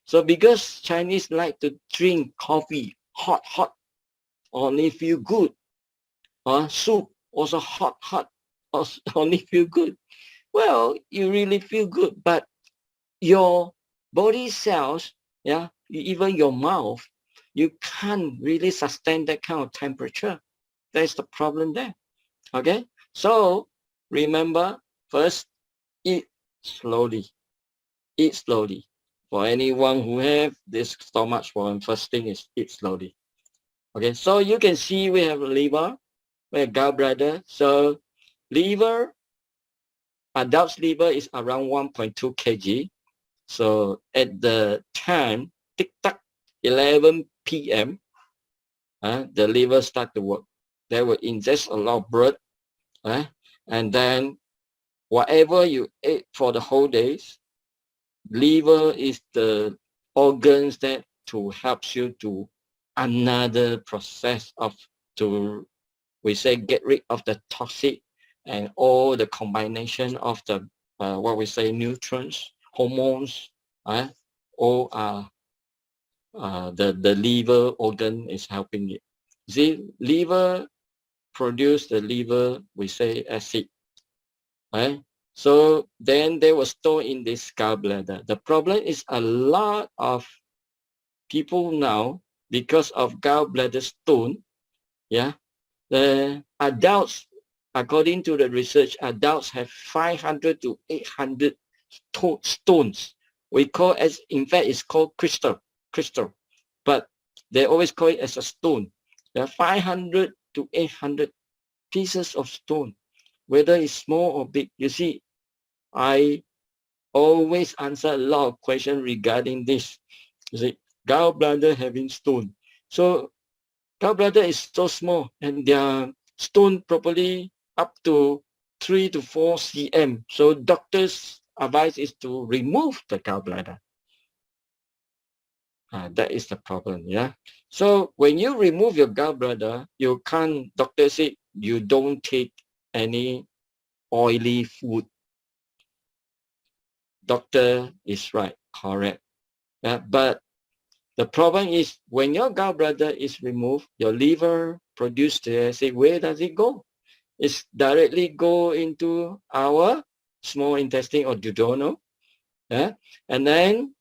So because Chinese like to drink coffee, hot, only feel good. Soup, also hot, only feel good. Well, you really feel good, but your body cells, yeah, even your mouth, you can't really sustain that kind of temperature. That's the problem there. Okay, so remember, first, eat slowly. Eat slowly. For anyone who have this stomach problem, first thing is eat slowly. Okay, so you can see we have liver, we have gallbladder. So liver, adult's liver is around 1.2 kg. So at the time, tick tock, 11 p.m., the liver start to work. They will ingest a lot of blood, and then whatever you ate for the whole days, liver is the organs that to help you to another process of to we say get rid of the toxic and all the combination of the what we say nutrients, hormones, all the liver organ is helping it. See, liver produce the liver, we say acid, right? So then they were stored in this gallbladder. The problem is a lot of people now, because of gallbladder stone, yeah, the adults, according to the research, adults have 500 to 800 stones. We call as, in fact, it's called crystal, but they always call it as a stone. There are 500 to 800 pieces of stone, whether it's small or big. You see, I always answer a lot of questions regarding this. You see, gallbladder having stone. So gallbladder is so small and their stone properly up to 3 to 4 cm. So doctor's advice is to remove the gallbladder. That is the problem, yeah. So when you remove your gallbladder, you can't, doctor said you don't take any oily food. Doctor is right, correct. But the problem is when your gallbladder is removed, your liver produces the acid. Where does it go? It's directly go into our small intestine or duodenum. Yeah? And then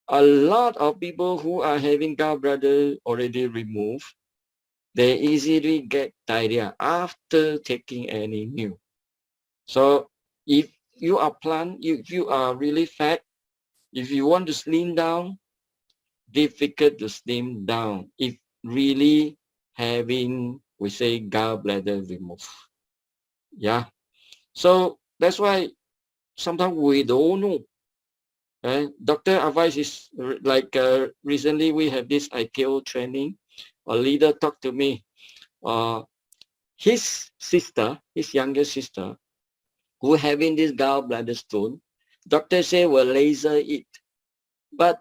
a lot of people who are having gallbladder already removed, they easily get diarrhea after taking any meal. So if you are plump, if you are really fat, if you want to slim down, difficult to slim down if really having, we say, gallbladder removed. Yeah. So that's why sometimes we don't know. Doctor advice is like recently we have this IKO training. A leader talked to me. His sister, his younger sister, who having this gallbladder stone, doctor say will laser it. But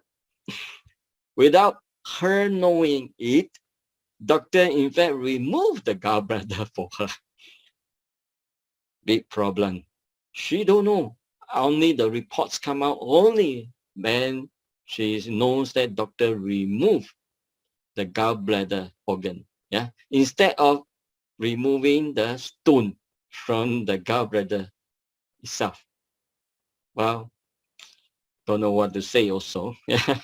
without her knowing it, doctor in fact removed the gallbladder for her. Big problem. She don't know. Only the reports come out only when she knows that doctor removed the gallbladder organ. Yeah. Instead of removing the stone from the gallbladder itself. Well, don't know what to say also. Yeah.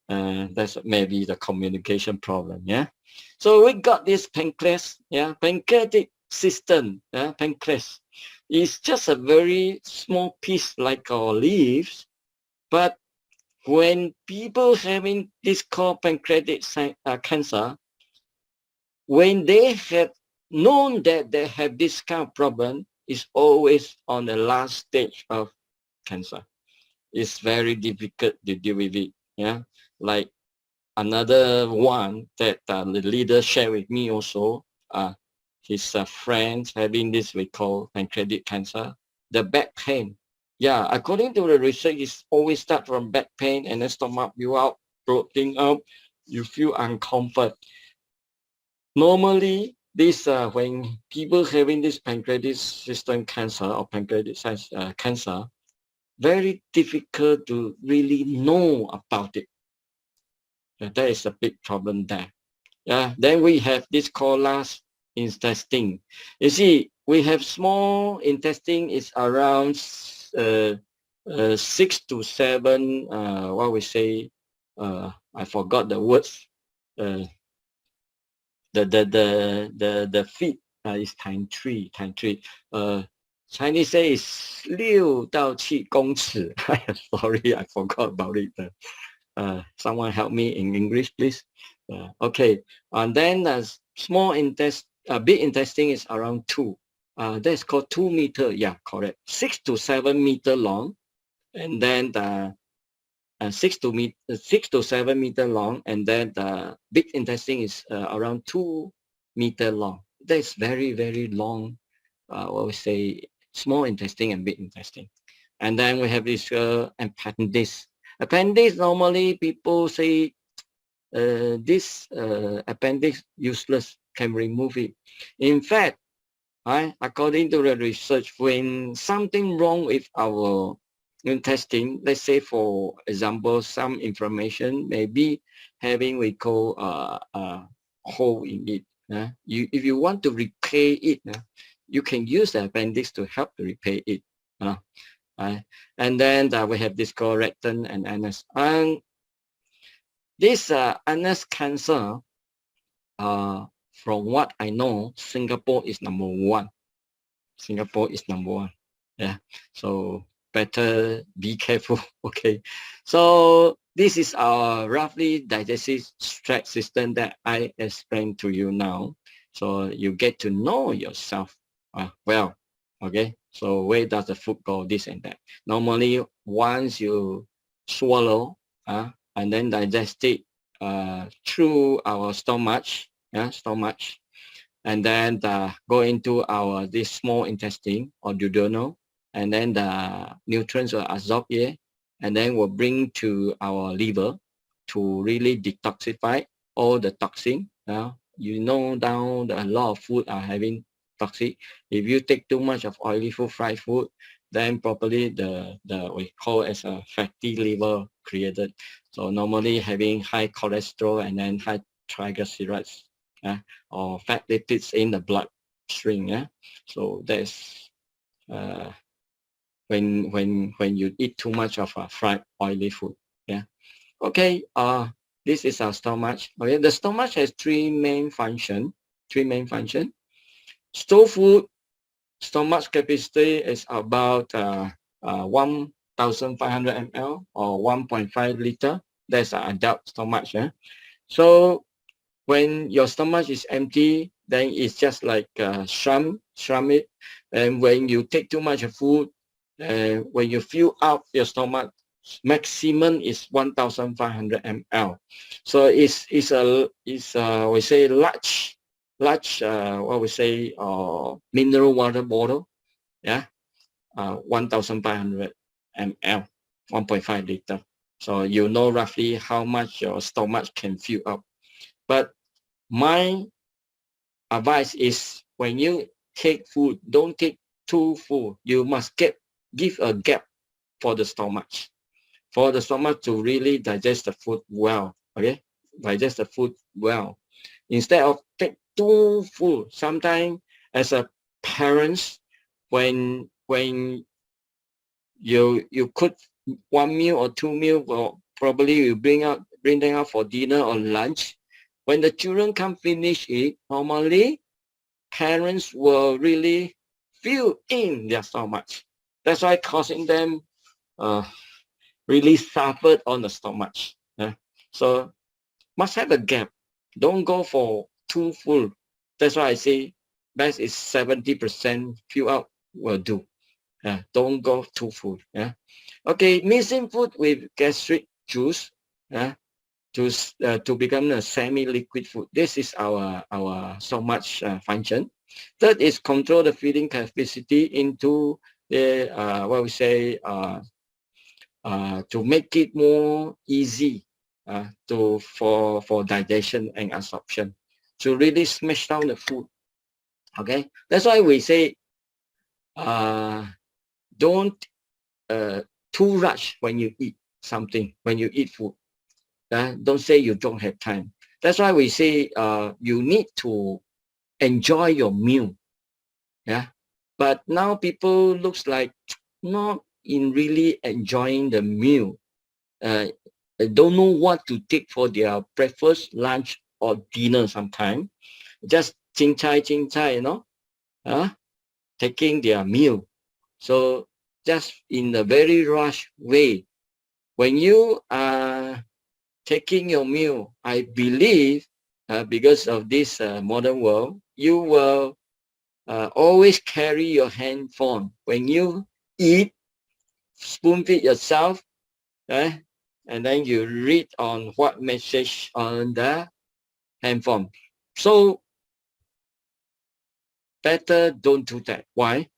That's maybe the communication problem. Yeah. So we got this pancreas. Yeah. Pancreatic system. Yeah. Pancreas is just a very small piece like our leaves, but when people having this called pancreatic cancer, when they have known that they have this kind of problem, is always on the last stage of cancer. It's very difficult to deal with it. Yeah, like another one that the leader shared with me also. His friends having this we call pancreatic cancer. The back pain. Yeah, according to the research, it's always start from back pain and then stomach you out, bloating up, you feel uncomfort. Normally, this when people having this pancreatic system cancer or pancreatic cancer, very difficult to really know about it. That is a big problem there. Yeah. Then we have this called large intestine. You see, we have small intestine is around 6 to 7. What we say? I forgot the words. The feet is times 3. Chinese say is 6到7公尺. Sorry, I forgot about it. Someone help me in English, please. Okay, and then small intestine, big intestine is around 2. That's called 2 meter. Yeah, correct. 6 to 7 meter long, and then the 6 to 7 meter long, and then the big intestine is around 2 meter long. That's very, very long. What we say, small intestine and big intestine. And then we have this appendix. Appendix, normally people say this appendix useless, can remove it. In fact, according to the research, when something wrong with our intestine, let's say for example, some inflammation, maybe having we call a hole in it. If you want to repair it, you can use the appendix to help to repair it. And then we have this called rectum and anus. And this anus cancer, from what I know, Singapore is number 1. Singapore is number 1. Yeah. So better be careful. Okay. So this is our roughly digestive tract system that I explained to you now. So you get to know yourself well. Okay. So where does the food go? This and that. Normally, once you swallow and then digest it through our stomach, and then go into our this small intestine or duodenal, and then the nutrients will absorb here, and then will bring to our liver to really detoxify all the toxin. You know, down a lot of food are having toxic. If you take too much of oily food, fried food, then probably the we call as a fatty liver created. So normally having high cholesterol and then high triglycerides or fat lipids in the bloodstream. So that's when you eat too much of fried oily food. Okay. This is our stomach. Okay, the stomach has three main function. Store food, stomach capacity is about 1,500 ml or 1.5 liter. That's an adult stomach. So when your stomach is empty, then it's just like shrimp it. And when you take too much food, when you fill up your stomach, maximum is 1,500 ml. So it's we say large what we say mineral water bottle. 1,500 ml, 1.5 liter. So you know roughly how much your stomach can fill up. But my advice is when you take food, don't take too full. You must give a gap for the stomach to really digest the food well. Okay, digest the food well. Instead of take too full. Sometimes as a parents, when you cook one meal or two meal, or probably you bring them out for dinner or lunch. When the children can't finish it, normally parents will really fill in their stomach. That's why causing them really suffered on the stomach. So must have a gap. Don't go for too full. That's why I say best is 70% fill out will do. Don't go too full. Okay, mixing food with gastric juice to become a semi-liquid food. This is our stomach function. Third is control the feeding capacity into the what we say to make it more easy for digestion and absorption, to really smash down the food. Okay, that's why we say don't too rush when you eat something, when you eat food. Don't say you don't have time. That's why we say you need to enjoy your meal. Yeah. But now people looks like not in really enjoying the meal. They don't know what to take for their breakfast, lunch, or dinner sometime. Just ching chai, you know, taking their meal. So just in a very rush way. When you are taking your meal, I believe because of this modern world, you will always carry your handphone. When you eat, spoon feed yourself, and then you read on what message on the handphone. So better don't do that. Why?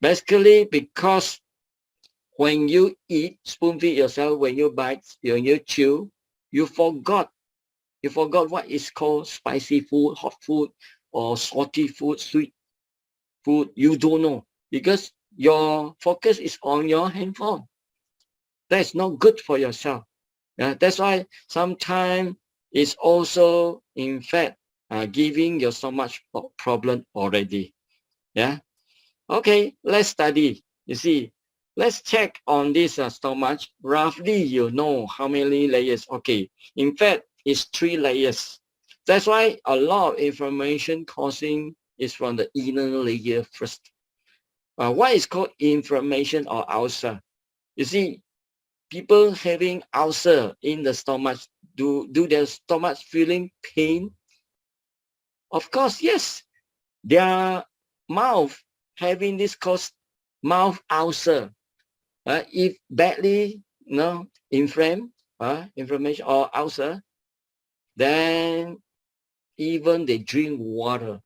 Basically because when you eat, spoon feed yourself, when you bite, when you chew, you forgot what is called spicy food, hot food, or salty food, sweet food. You don't know because your focus is on your handphone. That's not good for yourself. Yeah, that's why sometimes it's also, in fact, giving you so much problem already. Yeah. Okay, let's study. You see, let's check on this stomach. Roughly, you know how many layers. Okay, in fact, it's 3 layers. That's why a lot of inflammation causing is from the inner layer first. What is called inflammation or ulcer? You see, people having ulcer in the stomach, do their stomach feeling pain? Of course, yes. Their mouth having this cause mouth ulcer. If badly, inflammation or ulcer, then even they drink water,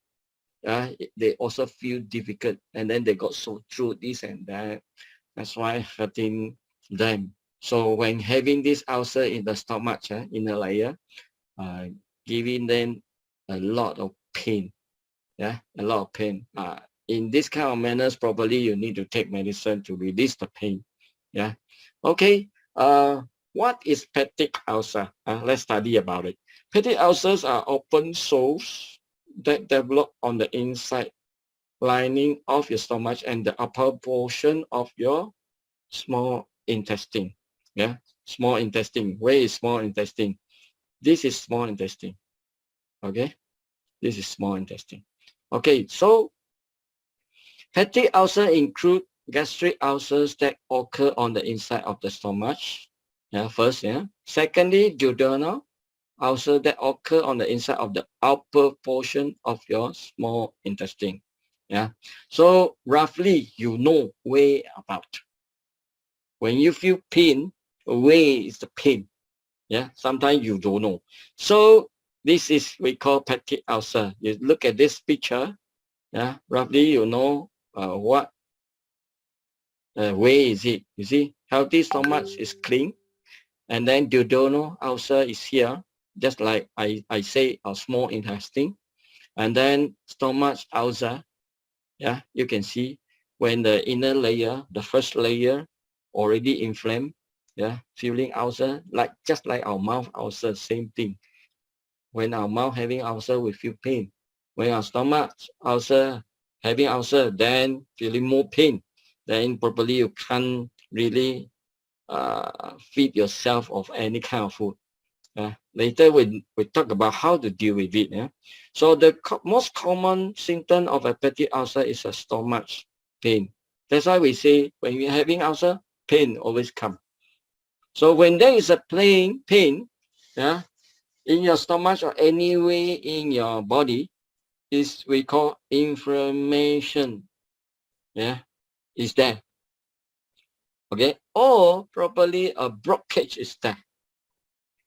they also feel difficult, and then they got sore throat, this and that. That's why hurting them. So when having this ulcer in the stomach, in the layer, giving them a lot of pain. Yeah, a lot of pain. In this kind of manners, probably you need to take medicine to release the pain. Yeah. Okay. What is peptic ulcer? Let's study about it. Peptic ulcers are open sores that develop on the inside lining of your stomach and the upper portion of your small intestine. Yeah, small intestine. Where is small intestine? This is small intestine. Okay, this is small intestine. Okay, so peptic ulcer include gastric ulcers that occur on the inside of the stomach. Yeah, first, yeah. Secondly, duodenal ulcer that occur on the inside of the upper portion of your small intestine. Yeah. So roughly, you know where about. When you feel pain, where is the pain? Yeah. Sometimes you don't know. So this is we call peptic ulcer. You look at this picture. Yeah. Roughly, you know what where is it? You see, healthy stomach is clean, and then duodenal ulcer is here, just like I say, a small intestine, and then stomach ulcer. Yeah, you can see when the inner layer, the first layer, already inflamed. Yeah, feeling ulcer, like just like our mouth ulcer, same thing. When our mouth having ulcer, we feel pain. When our stomach ulcer having ulcer, then feeling more pain. Then probably you can't really feed yourself of any kind of food. Later we talk about how to deal with it. Yeah? So the most common symptom of a peptic ulcer is a stomach pain. That's why we say when you're having ulcer, pain always come. So when there is a pain, yeah, in your stomach or anywhere in your body, is we call inflammation. Yeah, is there. Okay, or probably a blockage is there.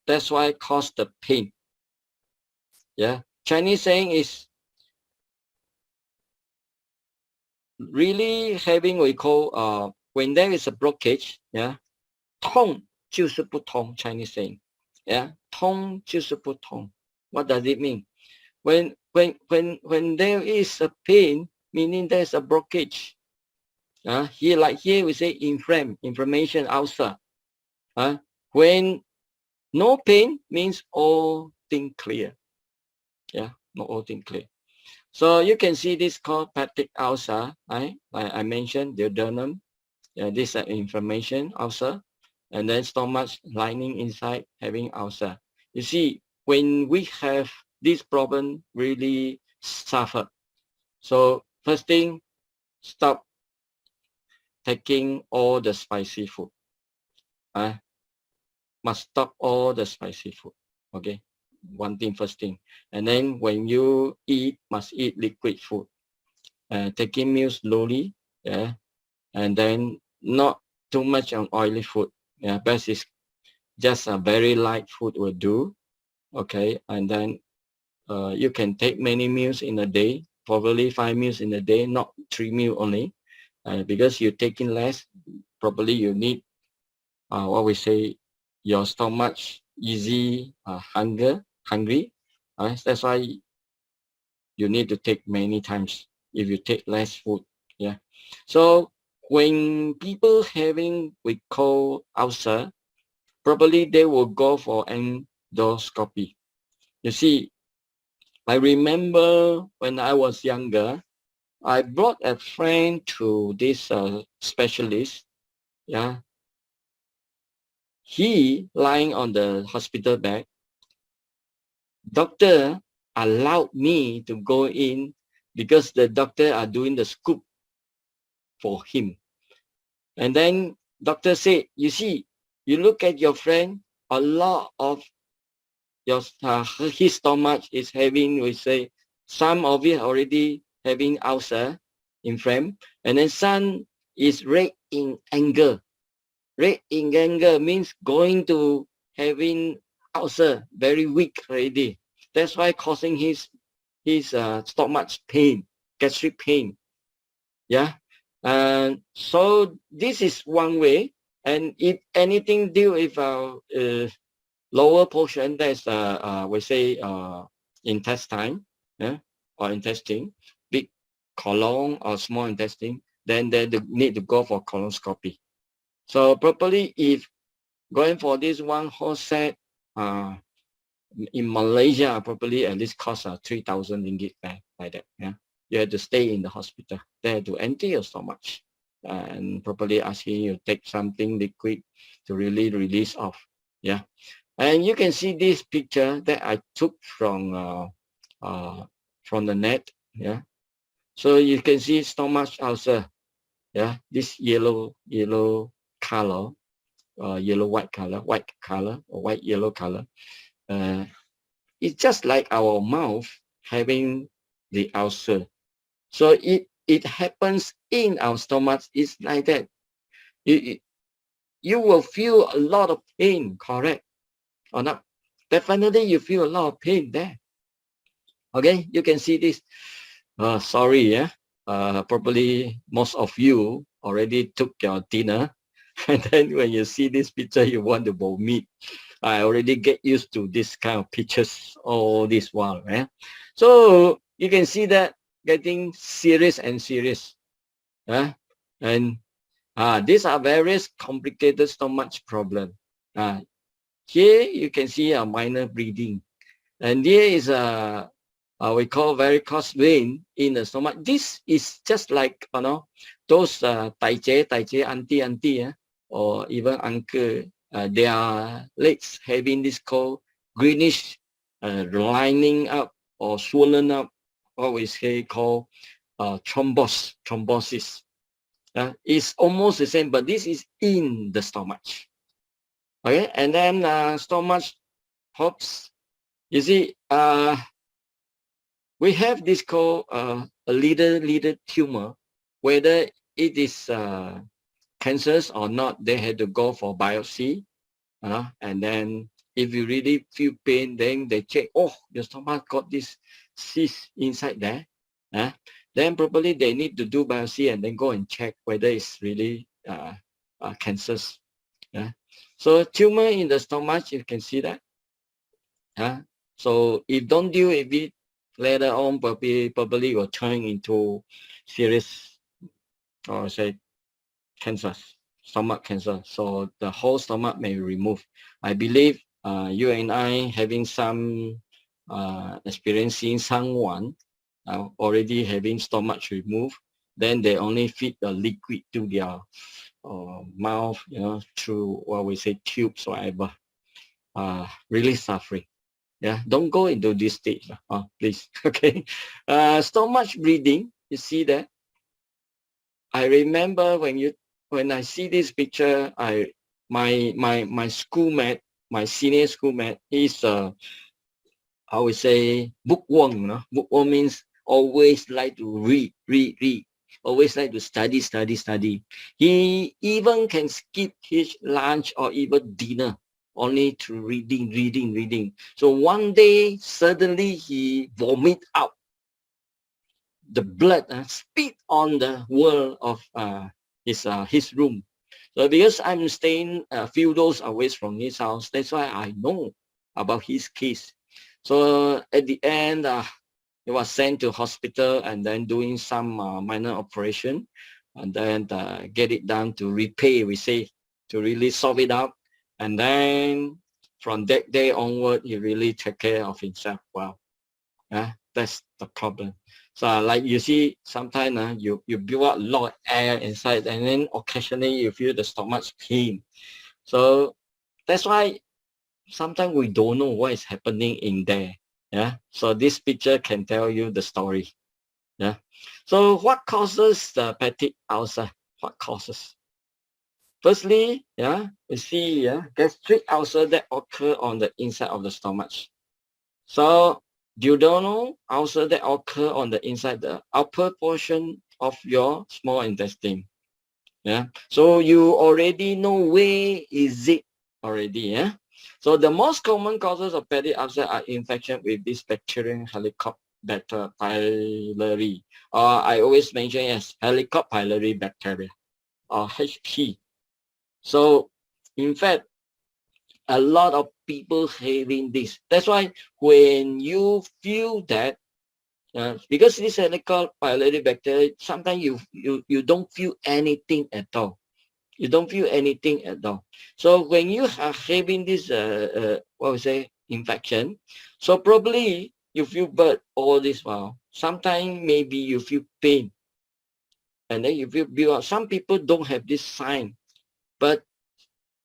That's why it cause the pain. Yeah, Chinese saying is really having we call when there is a blockage, yeah, 痛就是不通 Chinese saying, yeah, 痛就是不通. What does it mean? When there is a pain, meaning there's a blockage. Here, like here, we say inflammation, ulcer. When no pain means all thing clear. Yeah, not all thing clear. So you can see this called peptic ulcer, right? Like I mentioned, duodenum. Yeah, this is inflammation ulcer, and then stomach lining inside having ulcer. You see, when we have this problem, really suffer. So first thing, stop taking all the spicy food. Must stop all the spicy food. Okay, one thing, first thing. And then when you eat, must eat liquid food. Taking meals slowly, yeah, and then not too much on oily food. Yeah, best is just a very light food will do. Okay, and then you can take many meals in a day, probably 5 meals in a day, not 3 meals only, because you're taking less. Probably you need what we say, your stomach easy hungry. That's why you need to take many times if you take less food. Yeah. So when people having we call ulcer, probably they will go for endoscopy. You see, I remember when I was younger, I brought a friend to this specialist. Yeah, he lying on the hospital bed. Doctor allowed me to go in because the doctor are doing the scoop for him. And then doctor said, you see, you look at your friend, a lot of your his stomach is having, we say, some of it already having ulcer, inflamed, and then some is red in anger. Red in anger means going to having ulcer, very weak already. That's why causing his stomach pain, gastric pain. Yeah. And so this is one way. And if anything deal with lower portion, that's we say intestine, yeah, or intestine, big colon or small intestine, then they need to go for colonoscopy. So probably if going for this one whole set in Malaysia, probably at least cost 3,000 ringgit like that. Yeah, you have to stay in the hospital there to empty your stomach and probably asking you to take something liquid to really release off. Yeah. And you can see this picture that I took from the net. Yeah. So you can see stomach ulcer. Yeah. This yellow color, white color, or white yellow color. It's just like our mouth having the ulcer. So it happens in our stomach. It's like that. You will feel a lot of pain, correct or not? Definitely you feel a lot of pain there. Okay, you can see this. Sorry, yeah. Probably most of you already took your dinner, and then when you see this picture, you want to vomit. I already get used to this kind of pictures all this while. Yeah? So you can see that getting serious and serious. Yeah? And these are various complicated stomach problem. Here you can see a minor bleeding. And here is a we call varicose vein in the stomach. This is just like, those auntie, or even uncle, their legs having this called greenish lining up or swollen up, what we say called thrombosis. It's almost the same, but this is in the stomach. Okay, and then stomach hops. You see, we have this called a little tumor. Whether it is cancerous or not, they had to go for biopsy. And then if you really feel pain, then they check, oh, your stomach got this cyst inside there. Then probably they need to do biopsy and then go and check whether it's really cancerous. So tumor in the stomach, you can see that. So if don't deal with it, later on probably will turn into serious, or say cancer, stomach cancer. So the whole stomach may remove. I believe you and I having some experiencing someone already having stomach removed, then they only feed the liquid to their mouth, through what we say tubes, whatever. Really suffering. Yeah, don't go into this stage, please. Okay. Stomach bleeding. You see that? I remember when I see this picture, my schoolmate, my senior schoolmate, he's I would say bookworm. Bookworm means always like to read, always like to study. He even can skip his lunch or even dinner only to reading. So one day suddenly he vomit out the blood, spit on the wall of his room. So because I'm staying a few doors away from his house, that's why I know about his case. So at the end, he was sent to hospital and then doing some minor operation, and then get it done to repay, we say, to really solve it out. And then from that day onward, he really take care of himself well. That's the problem. So like you see, sometimes you build up a lot of air inside, and then occasionally you feel the stomach pain. So that's why sometimes we don't know what is happening in there. Yeah. So this picture can tell you the story. Yeah. So what causes the peptic ulcer? What causes? Firstly, we see gastric ulcer that occur on the inside of the stomach. So duodenal ulcer that occur on the inside, the upper portion of your small intestine. Yeah. So you already know where is it already. Yeah. So the most common causes of peptic ulcer are infection with this bacterium Helicobacter pylori, or I always mention as Helicobacter pylori bacteria, or HP. So in fact, a lot of people having this. That's why when you feel that, because this Helicobacter pylori bacteria, sometimes you don't feel anything at all. You don't feel anything at all. So when you are having this, what we say, infection, so probably you feel bad all this while. Sometimes maybe you feel pain, and then you feel build up. Some people don't have this sign, but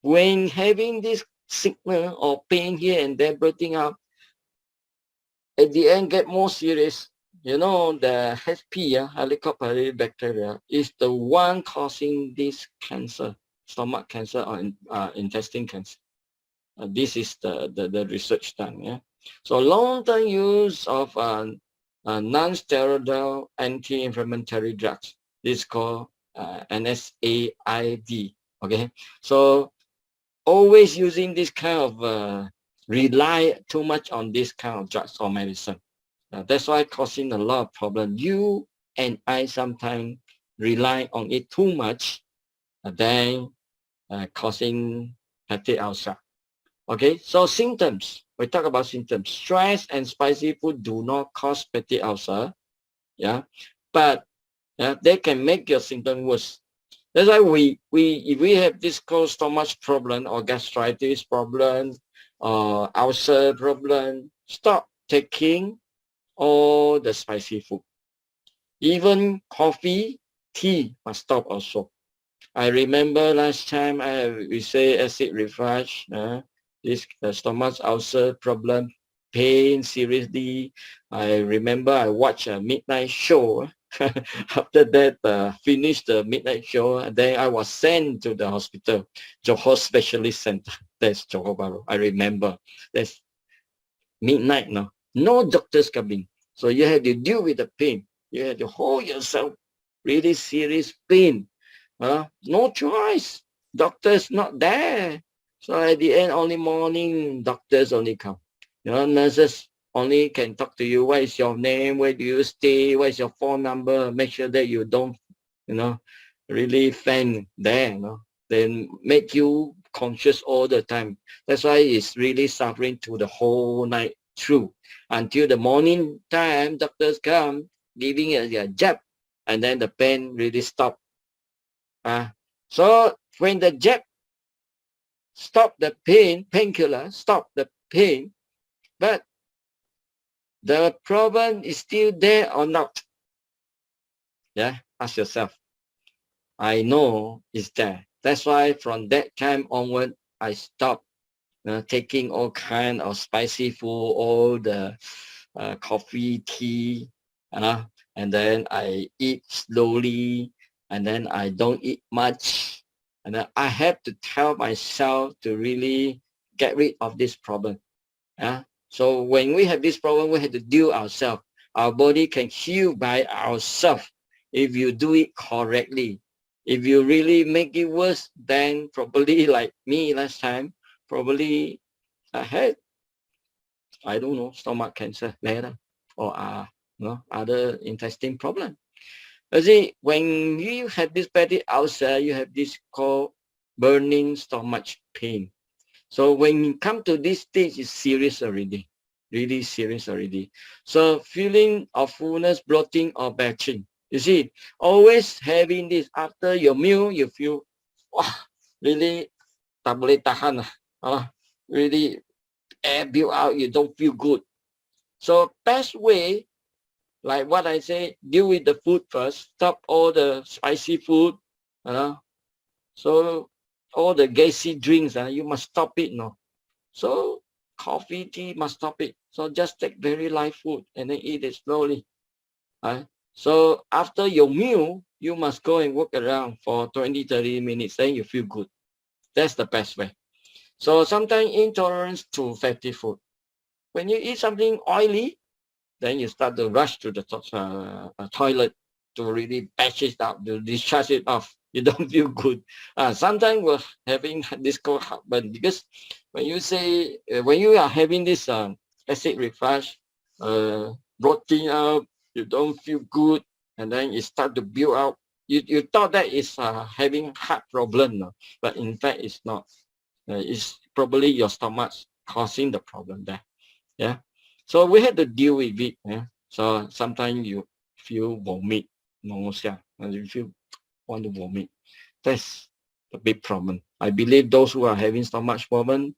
when having this sickness or pain here and there breaking out, at the end get more serious. The HP, Helicobacter pylori bacteria, is the one causing this cancer, stomach cancer or intestine cancer. This is the research done. Yeah. So long-term use of non-steroidal anti-inflammatory drugs. This is called NSAID. Okay. So always using this kind of rely too much on this kind of drugs or medicine. That's why causing a lot of problem. You and I sometimes rely on it too much, then causing peptic ulcer. Okay, so symptoms. We talk about symptoms. Stress and spicy food do not cause peptic ulcer. Yeah, but they can make your symptom worse. That's why if we have this cold stomach problem or gastritis problem or ulcer problem, stop taking all the spicy food. Even coffee, tea must stop also. I remember last time we say acid reflux, this stomach ulcer problem, pain seriously. I remember I watched a midnight show. After that, finished the midnight show, and then I was sent to the hospital, Johor Specialist Center. That's Johor Bahru. I remember. That's midnight now. No doctors coming. So you have to deal with the pain. You have to hold yourself. Really serious pain. No choice. Doctors not there. So at the end, only morning, doctors only come. Nurses only can talk to you. What is your name? Where do you stay? What is your phone number? Make sure that you don't, really faint there. Then make you conscious all the time. That's why it's really suffering to the whole night through. Until the morning time, doctors come, giving a jab, and then the pain really stop. So when the jab stop the pain, painkiller stop the pain, but the problem is still there or not? Yeah, ask yourself. I know it's there. That's why from that time onward, I stopped taking all kind of spicy food, all the coffee, tea, and then I eat slowly, and then I don't eat much, and then I have to tell myself to really get rid of this problem. Yeah. So when we have this problem, we have to deal ourselves. Our body can heal by ourselves if you do it correctly. If you really make it worse, then probably like me last time, probably I had, I don't know, stomach cancer later, or other intestine problem. You see, when you have this fatty ulcer, you have this called burning stomach pain. So when you come to this stage, it's serious already, really serious already. So feeling of fullness, bloating, or belching. You see, always having this after your meal, you feel, wow, really tak boleh tahan lah. Really air build out, you don't feel good. So best way, like what I say, deal with the food first. Stop all the spicy food. So all the gassy drinks, you must stop it, no. So coffee, tea, must stop it. So just take very light food and then eat it slowly. So after your meal, you must go and walk around for 20, 30 minutes. Then you feel good. That's the best way. So sometimes intolerance to fatty food. When you eat something oily, then you start to rush to the toilet to really patch it out, to discharge it off. You don't feel good. Sometimes we're having this called heartburn, because when you say, when you are having this acid reflux, bloating out, you don't feel good, and then it start to build out. You thought that is having heart problem, no? But in fact it's not. It's probably your stomach causing the problem there. Yeah. So we had to deal with it. Yeah. So sometimes you feel vomit, nausea, and you feel want to vomit. That's the big problem. I believe those who are having stomach problem,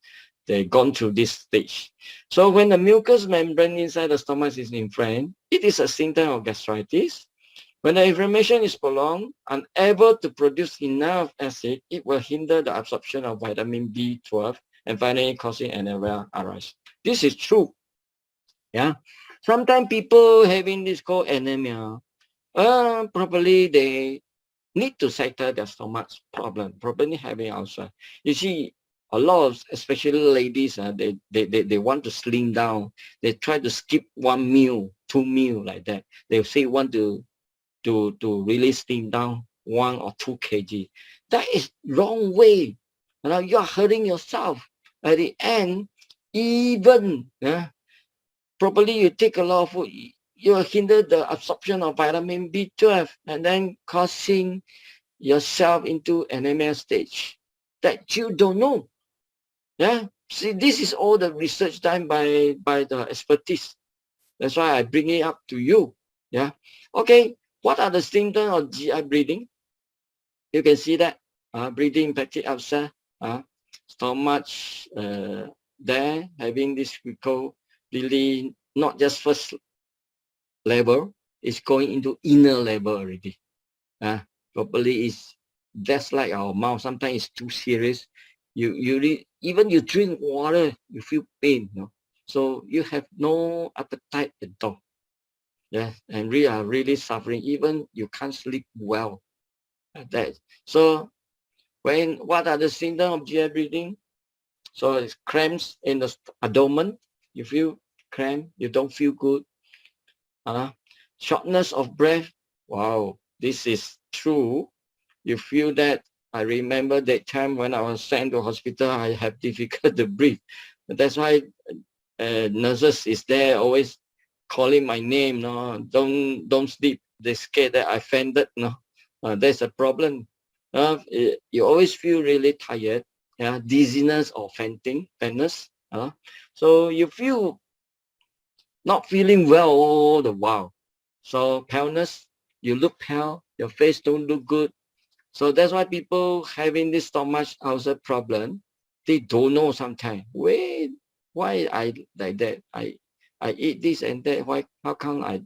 they've gone through this stage. So when the mucous membrane inside the stomach is inflamed, it is a symptom of gastritis. When the inflammation is prolonged, unable to produce enough acid, it will hinder the absorption of vitamin B12 and finally causing anemia arise. This is true. Yeah. Sometimes people having this called anemia, probably they need to settle their stomach problem, probably having ulcer. You see, a lot of, especially ladies, they want to slim down. They try to skip one meal, two meal like that. They say want to really slim down 1 or 2 kg. That is wrong way. You are hurting yourself. At the end, even probably you take a lot of food, you will hinder the absorption of vitamin B12 and then causing yourself into anemia stage that you don't know. Yeah. See, this is all the research done by the expertise. That's why I bring it up to you. Yeah. Okay. What are the symptoms of GI bleeding? You can see that bleeding, peptic ulcer, stomach there having this we call really not just first level, it's going into inner level already. Probably is just like our mouth. Sometimes it's too serious. Even you drink water, you feel pain. So you have no appetite at all. Yeah, and we are really suffering. Even you can't sleep well. That. So what are the symptoms of GI bleeding? So it's cramps in the abdomen. You feel cramp. You don't feel good. Shortness of breath. Wow, this is true. You feel that. I remember that time when I was sent to hospital, I have difficult to breathe. That's why nurses is there always calling my name. No, don't sleep. They scared that I fainted. No, that's a problem. You always feel really tired. Yeah, dizziness or faintness. So you feel not feeling well all the while. So paleness, you look pale, your face don't look good. So that's why people having this stomach ulcer problem, they don't know sometimes. Wait, why I like that? I eat this and that. Why? How come I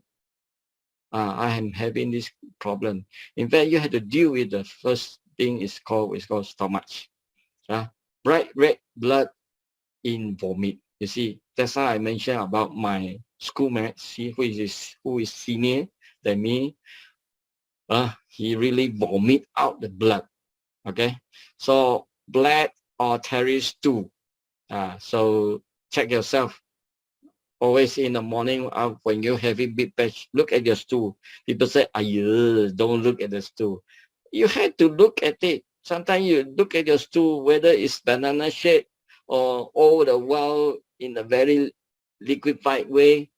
am having this problem? In fact, you have to deal with the first thing is called stomach. Bright red blood in vomit. You see, that's why I mentioned about my schoolmate. See, who is senior than me. He really vomit out the blood. Okay, so black or terry stew. So check yourself. Always in the morning when you're having big batch, look at your stool. People say, don't look at the stool. You have to look at it. Sometimes you look at your stool, whether it's banana shape or all the while in a very liquefied way,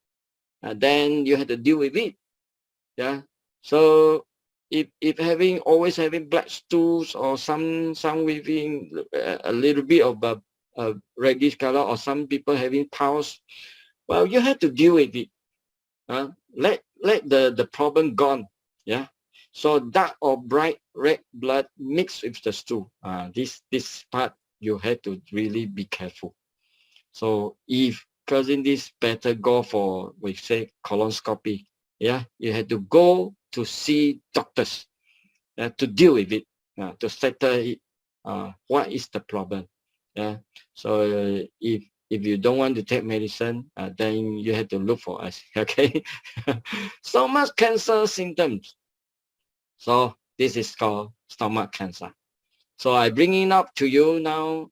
then you have to deal with it. Yeah. So if always having black stools or some within a little bit of a reddish color, or some people having piles, well, you have to deal with it. Let the problem gone. Yeah. So dark or bright red blood mixed with the stool. This part you have to really be careful. So if causing this, better go for, we say, colonoscopy. Yeah, you have to go to see doctors to deal with it, to settle it. What is the problem? Yeah. So if you don't want to take medicine, then you have to look for us. Okay. Stomach cancer symptoms. So this is called stomach cancer. So I bring it up to you now.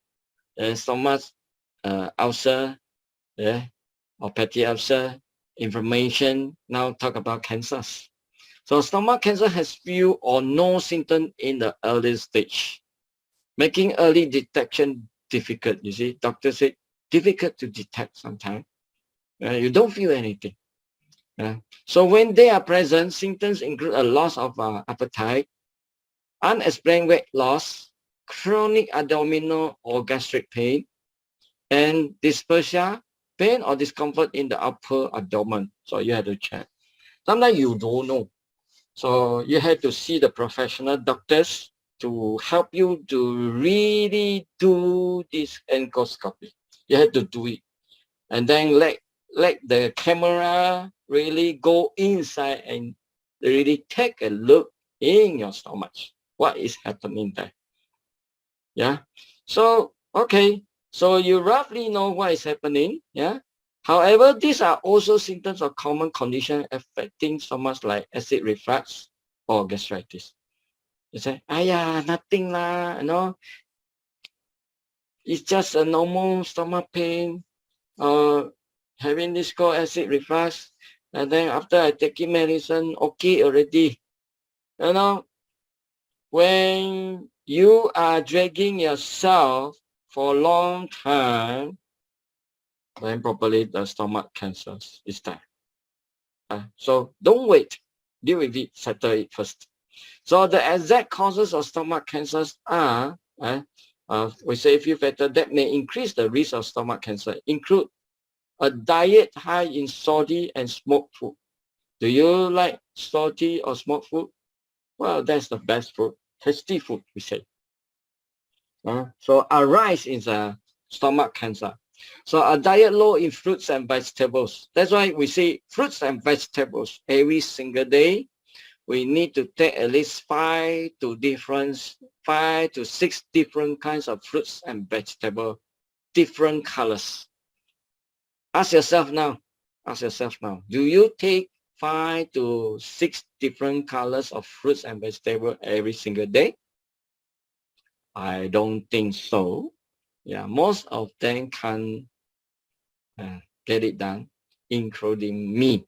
Stomach ulcer, yeah, or fatty ulcer, inflammation. Now talk about cancers. So stomach cancer has few or no symptom in the early stage, making early detection difficult. You see, doctor said difficult to detect sometimes. You don't feel anything. So when they are present, symptoms include a loss of appetite, unexplained weight loss, chronic abdominal or gastric pain, and dyspepsia, pain or discomfort in the upper abdomen. So you have to check. Sometimes you don't know. So you have to see the professional doctors to help you to really do this endoscopy. You have to do it. And then let the camera really go inside and really take a look in your stomach. What is happening there? Yeah. So, okay. So you roughly know what is happening. Yeah. However, these are also symptoms of common conditions affecting stomach like acid reflux or gastritis. You say, nothing lah, it's just a normal stomach pain, having this called acid reflux, and then after I taking medicine, okay already. When you are dragging yourself for a long time, then probably the stomach cancer is there. So don't wait. Deal with it, settle it first. So the exact causes of stomach cancers are, we say a few factors that may increase the risk of stomach cancer, include a diet high in salty and smoked food. Do you like salty or smoked food? Well, that's the best food, tasty food, we say. So a rise in stomach cancer. So a diet low in fruits and vegetables. That's why we say fruits and vegetables every single day. We need to take at least 5 to 6 different kinds of fruits and vegetables, different colors. Ask yourself now. Do you take 5 to 6 different colors of fruits and vegetables every single day? I don't think so. Yeah, most of them can get it done, including me.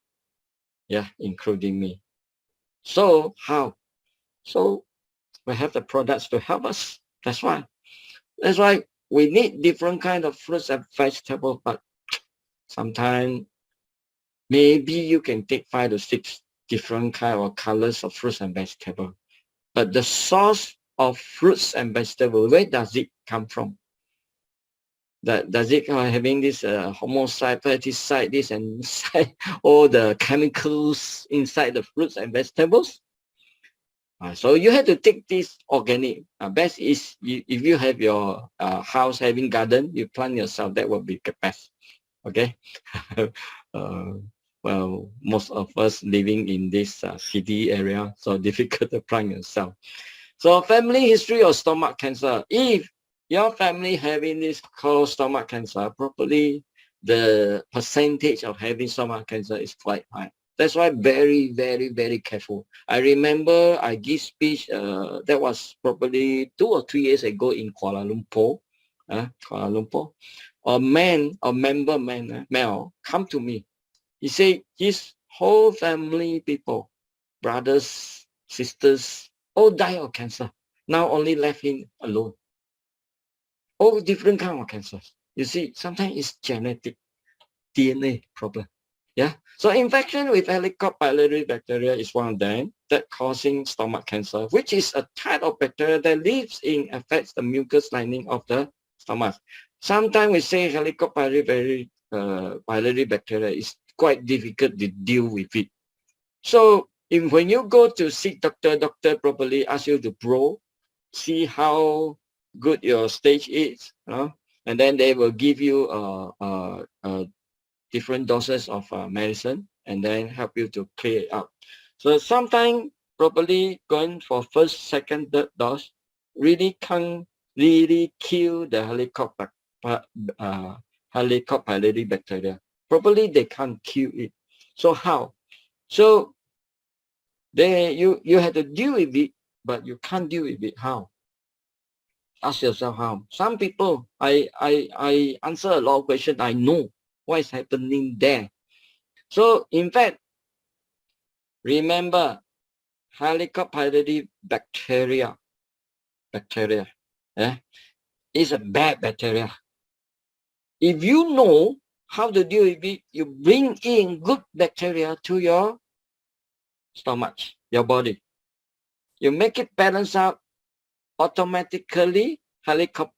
Yeah, including me. So how? So we have the products to help us. That's why we need different kind of fruits and vegetables, but sometimes maybe you can take 5 to 6 different kind of colors of fruits and vegetables. But the source of fruits and vegetables, where does it come from? Does it having this homicide, pesticide, this and inside all the chemicals inside the fruits and vegetables? So you have to take this organic. Best is if you have your house having garden, you plant yourself. That will be the best. Okay. Well, most of us living in this city area, so difficult to plant yourself. So family history of stomach cancer. If your family having this called stomach cancer, probably the percentage of having stomach cancer is quite high. That's why very, very, very careful. I remember I give speech, that was probably 2 or 3 years ago in Kuala Lumpur. Kuala Lumpur. Male, come to me. He said his whole family people, brothers, sisters, all die of cancer. Now only left him alone. All different kind of cancers. You see, sometimes it's genetic DNA problem. Yeah. So infection with Helicobacter pylori bacteria is one of them that causing stomach cancer, which is a type of bacteria that lives in affects the mucous lining of the stomach. Sometimes we say Helicobacter pylori bacteria is quite difficult to deal with it. So when you go to see doctor probably ask you to probe, see how good your stage is, and then they will give you different doses of medicine and then help you to clear it up. So sometimes probably going for first, second, third dose really can't really kill the Helicobacter pylori bacteria. Probably they can't kill it. So how? So you have to deal with it, but you can't deal with it. How? Ask yourself how. Some people, I answer a lot of questions. I know what is happening there. So in fact, remember, Helicobacter pylori bacteria is a bad bacteria. If you know how to deal with it, you bring in good bacteria to your stomach, your body. You make it balance out, automatically Helicobacter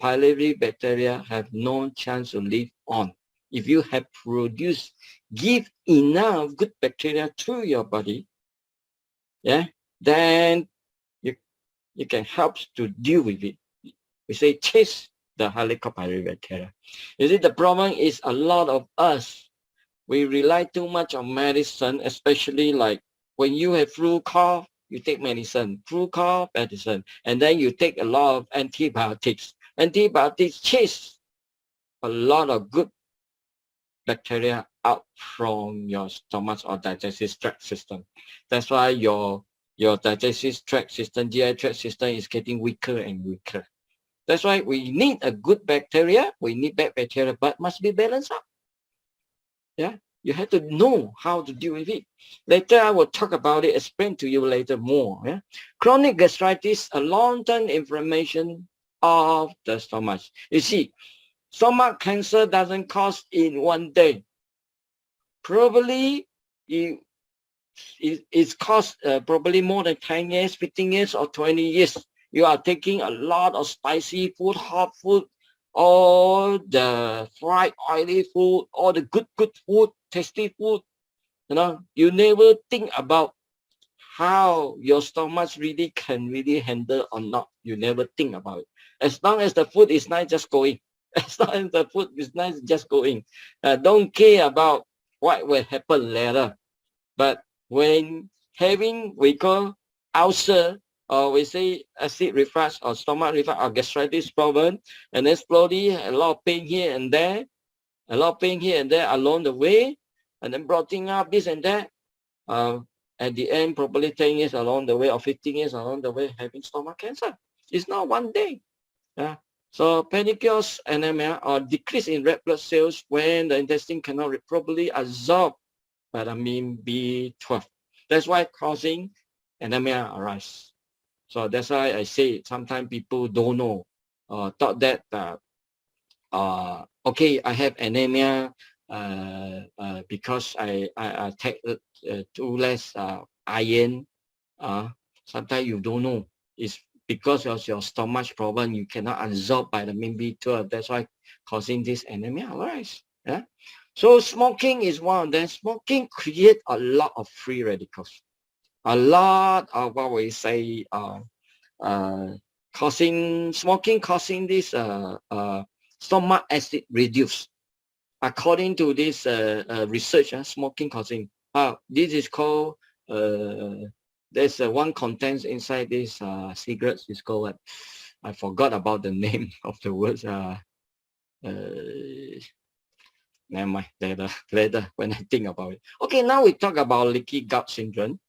pylori bacteria have no chance to live on. If you have produced, give enough good bacteria to your body, then you can help to deal with it. We say chase the Helicobacter pylori bacteria. You see, the problem is a lot of us, we rely too much on medicine, especially like when you have flu, cough, you take medicine, flu, cough, medicine, and then you take a lot of antibiotics. Antibiotics chase a lot of good bacteria out from your stomach or digestive tract system. That's why your digestive tract system, GI tract system is getting weaker and weaker. That's why we need a good bacteria, we need bad bacteria, but must be balanced out. Yeah, you have to know how to deal with it. Later, I will talk about it, explain to you later more. Yeah? Chronic gastritis, a long-term inflammation of the stomach. You see, stomach cancer doesn't cause in one day. Probably it's caused probably more than 10 years, 15 years, or 20 years. You are taking a lot of spicy food, hot food, all the fried oily food, all the good food, tasty food. You never think about how your stomach really can really handle or not. You never think about it. As long as the food is nice, just go in. As long as the food is nice, just go in. Don't care about what will happen later. But when having, we call ulcer, or we say acid reflux or stomach reflux or gastritis problem, and then slowly a lot of pain here and there, along the way, and then blotting up this and that. At the end, probably 10 years along the way or 15 years along the way, having stomach cancer. It's not one day. So pernicious anemia or decrease in red blood cells when the intestine cannot properly absorb vitamin B12. That's why causing anemia arise. So that's why I say sometimes people don't know, thought that okay, I have anemia because I take too less iron. Sometimes you don't know. It's because of your stomach problem, you cannot absorb vitamin B12. That's why causing this anemia arise. Yeah. So smoking is one of them. Smoking creates a lot of free radicals. a lot of what we say smoking causing this stomach acid reduce. According to this research, smoking causing. This is called there's one contents inside this cigarettes is called what? I forgot about the name of the words. Never mind, later when I think about it. Okay, now we talk about leaky gut syndrome.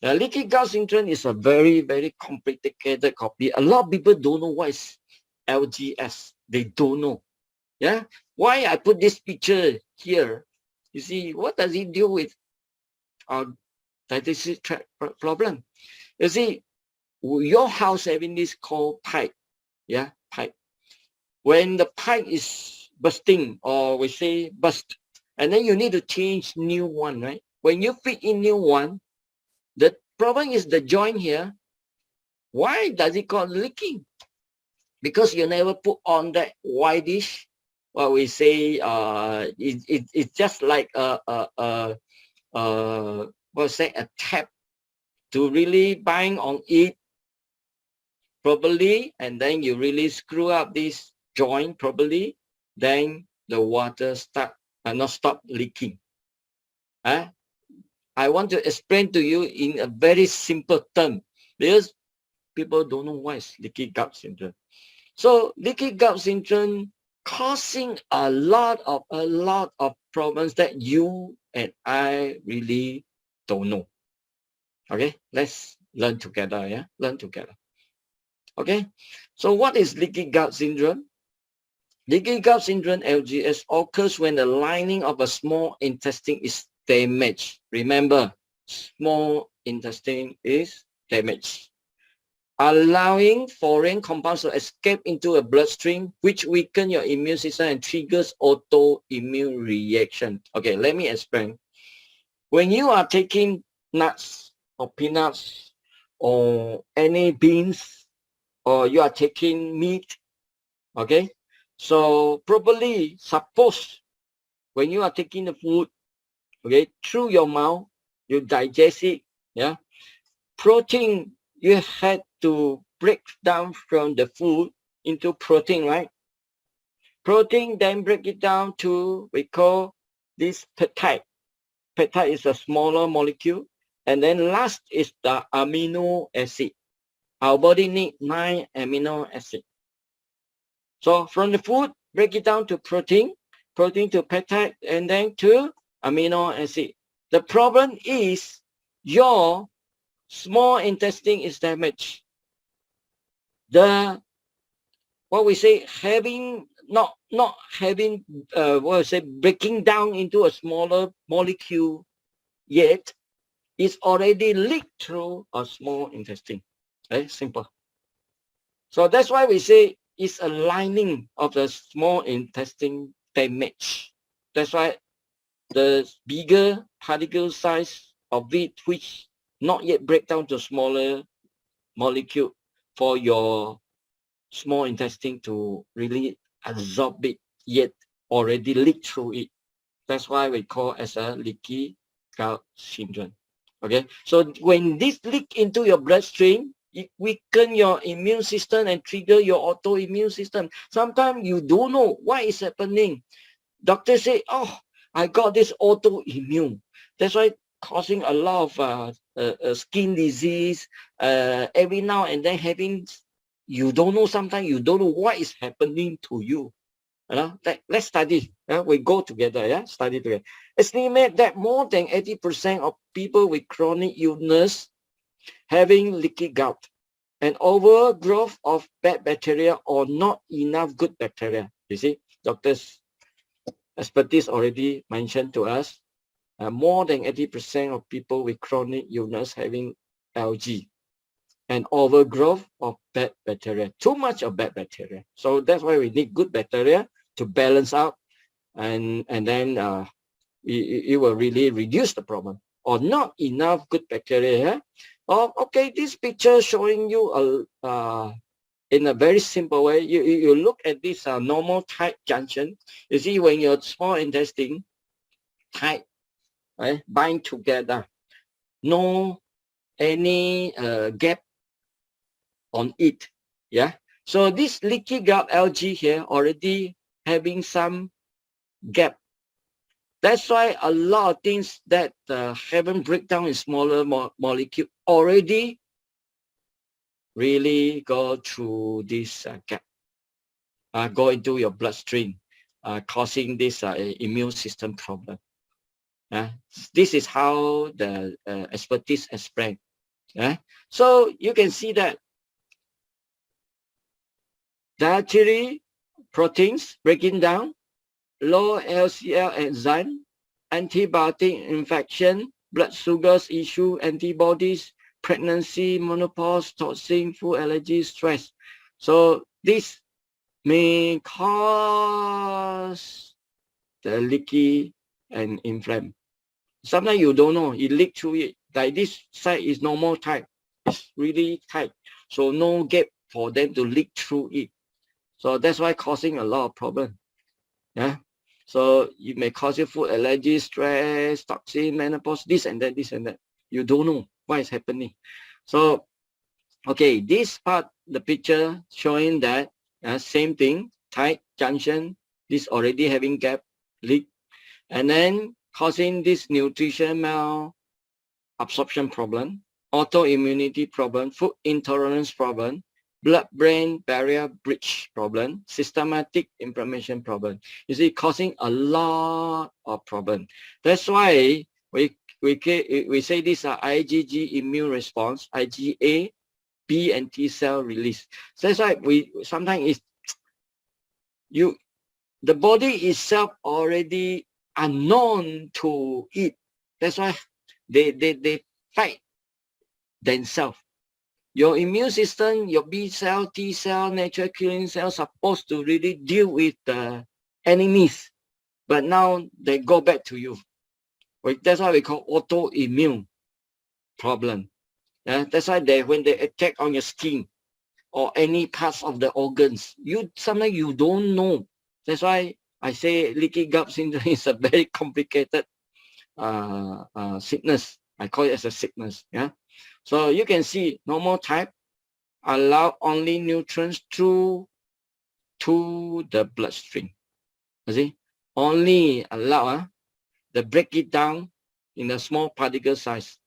Leaky gut syndrome is a very, very complicated copy. A lot of people don't know what is LGS. They don't know. Yeah. Why I put this picture here? You see, what does it do with our digestive tract problem? You see, your house having this called pipe. Yeah, pipe. When the pipe is bursting, or we say burst, and then you need to change new one, right? When you fit in new one, the problem is the joint here. Why does it call leaking? Because you never put on that whitish, what we say, it's just like what say, a tap to really bind on it properly, and then you really screw up this joint properly, then the water not stop leaking. I want to explain to you in a very simple term, because people don't know what is leaky gut syndrome. So leaky gut syndrome causing a lot of problems that you and I really don't know. Okay, let's learn together. Yeah, learn together. Okay, so what is leaky gut syndrome? Leaky gut syndrome, LGS, occurs when the lining of a small intestine is damaged. Remember, small intestine is damaged, allowing foreign compounds to escape into a bloodstream, which weaken your immune system and triggers autoimmune reaction. Okay, let me explain. When you are taking nuts or peanuts or any beans, or you are taking meat, okay, so probably suppose when you are taking the food, okay, through your mouth, you digest it, yeah, protein, you had to break down from the food into protein, right? Protein, then break it down to, we call this peptide. Peptide is a smaller molecule. And then last is the amino acid. Our body needs 9 amino acids. So from the food, break it down to protein to peptide, and then to amino acid. The problem is your small intestine is damaged. The what we say having not having what we say breaking down into a smaller molecule yet is already leaked through a small intestine. Okay, simple. So that's why we say it's a lining of the small intestine damage. That's why the bigger particle size of it, which not yet break down to smaller molecule, for your small intestine to really absorb it, yet already leak through it. That's why we call as a leaky gut syndrome. Okay, so when this leak into your bloodstream, it weaken your immune system and trigger your autoimmune system. Sometimes you don't know what is happening. Doctors say, oh, I got this autoimmune. That's why causing a lot of skin disease, every now and then having, you don't know, sometimes you don't know what is happening to you. Let's study. We go together, yeah, study together. Estimate that more than 80% of people with chronic illness having leaky gut and overgrowth of bad bacteria or not enough good bacteria. You see, doctors' expertise already mentioned to us, more than 80% of people with chronic illness having LG and overgrowth of bad bacteria, too much of bad bacteria. So that's why we need good bacteria to balance out, and then it will really reduce the problem. Or not enough good bacteria. Yeah? Oh, okay, this picture showing you in a very simple way. You look at this normal tight junction. You see, when your small intestine tight, right, bind together, no any gap on it. Yeah. So this leaky gut algae here already having some gap. That's why a lot of things that haven't break down in smaller molecule already really go through this gap, go into your bloodstream, causing this immune system problem. This is how the expertise explained. So you can see that dietary proteins breaking down, low LCL enzyme, antibiotic infection, blood sugars issue, antibodies, pregnancy, menopause, toxin, food allergy, stress. So this may cause the leaky and inflamed. Sometimes you don't know, it leak through it. Like this side is normal type. It's really tight. So no gap for them to leak through it. So that's why causing a lot of problem. Yeah. So it may cause you food allergy, stress, toxin, menopause, this and that, this and that. You don't know what is happening. So, okay, this part, the picture showing that same thing, tight junction, this already having gap, leak, and then causing this nutrition malabsorption problem, autoimmunity problem, food intolerance problem, blood-brain barrier breach problem, systematic inflammation problem. You see, causing a lot of problem. That's why we say these are IgG immune response, IgA, B and T cell release. So that's why we sometimes the body itself already unknown to it. That's why they fight themselves. Your immune system, your B cell, T cell, natural killing cells supposed to really deal with the enemies. But now they go back to you. That's why we call autoimmune problem. That's why when they attack on your skin or any parts of the organs, sometimes you don't know. That's why I say leaky gut syndrome is a very complicated sickness. I call it as a sickness. Yeah. So you can see normal type allow only nutrients through to the bloodstream. You see, only allow the break it down in a small particle size.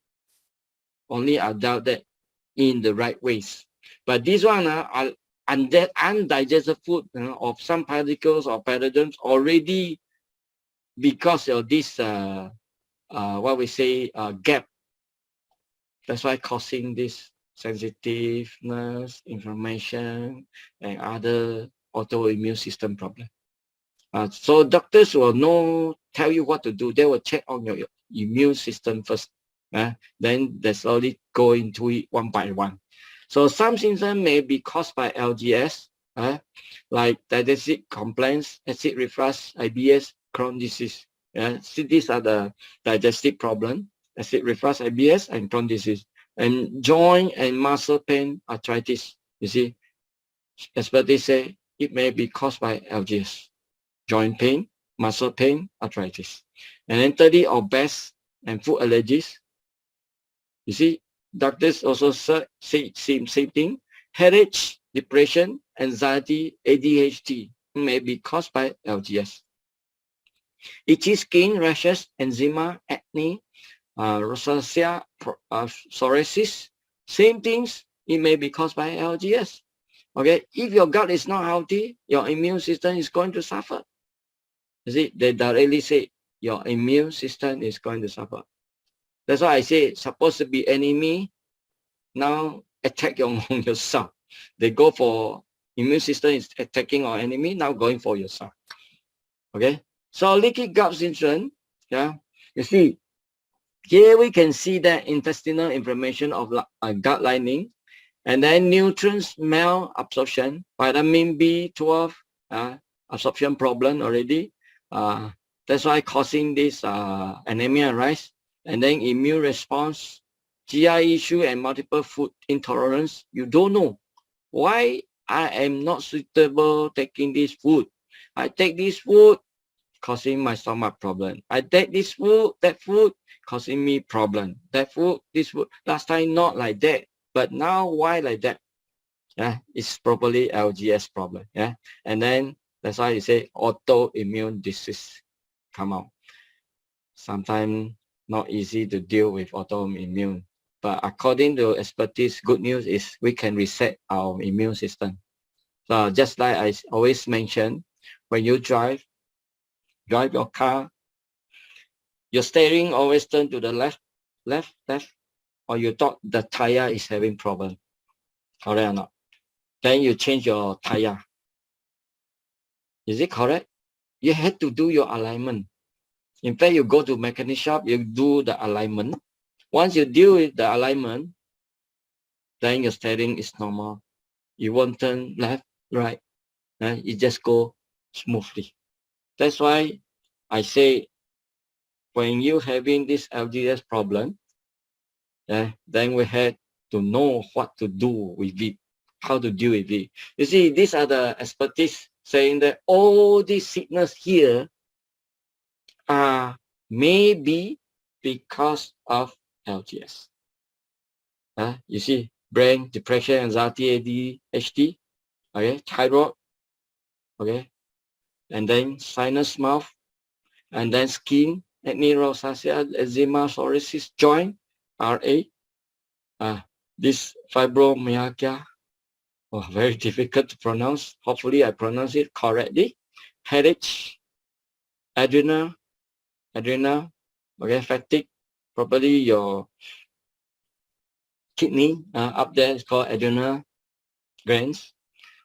Only allow that in the right ways. But this one are undigested food of some particles or pathogens already because of this what we say gap. That's why causing this sensitiveness, inflammation, and other autoimmune system problem. So doctors will tell you what to do. They will check on your immune system first. Then they slowly go into it one by one. So some symptoms may be caused by LGS, like digestive complaints, acid reflux, IBS, Crohn's disease. See, these are the digestive problem, acid reflux, IBS, and Crohn's disease. And joint and muscle pain, arthritis. You see, experts say it may be caused by LGS, joint pain, muscle pain, arthritis. And then thirdly, obese and food allergies. You see, doctors also say same thing. Headache, depression, anxiety, ADHD may be caused by LGS. Itchy skin, rashes, eczema, acne, rosacea, psoriasis, same things, it may be caused by LGS. Okay, if your gut is not healthy, your immune system is going to suffer. You see, they directly say your immune system is going to suffer. That's why I say supposed to be enemy, now attack on yourself. They go for immune system is attacking our enemy, now going for yourself. Okay, so leaky gut syndrome, you see, here we can see that intestinal inflammation of gut lining, and then nutrients malabsorption, vitamin B12 absorption problem already. That's why causing this anemia rise, and then immune response, GI issue, and multiple food intolerance. You don't know why I am not suitable taking this food. I take this food, causing my stomach problem. I take this food, that food, causing me problem. That food, this food. Last time not like that, but now why like that? Yeah, it's probably LGS problem. Yeah, and then that's why you say autoimmune disease come out. Sometimes not easy to deal with autoimmune, but according to expertise, good news is we can reset our immune system. So just like I always mention, when you drive your car, your steering always turn to the left, or you thought the tire is having problem, correct or not? Then you change your tire. Is it correct? You had to do your alignment. In fact, you go to mechanic shop, you do the alignment. Once you deal with the alignment, then your steering is normal. You won't turn left, right. You just go smoothly. That's why I say when you having this LGS problem, then we had to know what to do with it, how to deal with it. You see, these are the expertise saying that all these sickness here are maybe because of LGS. You see, brain, depression, anxiety, ADHD, okay, thyroid, okay, and then sinus, mouth, and then skin, acne, rosacea, eczema, psoriasis, joint, RA, this fibromyalgia, very difficult to pronounce. Hopefully I pronounce it correctly. Headache, adrenal, okay, fatigue, probably your kidney up there is called adrenal glands,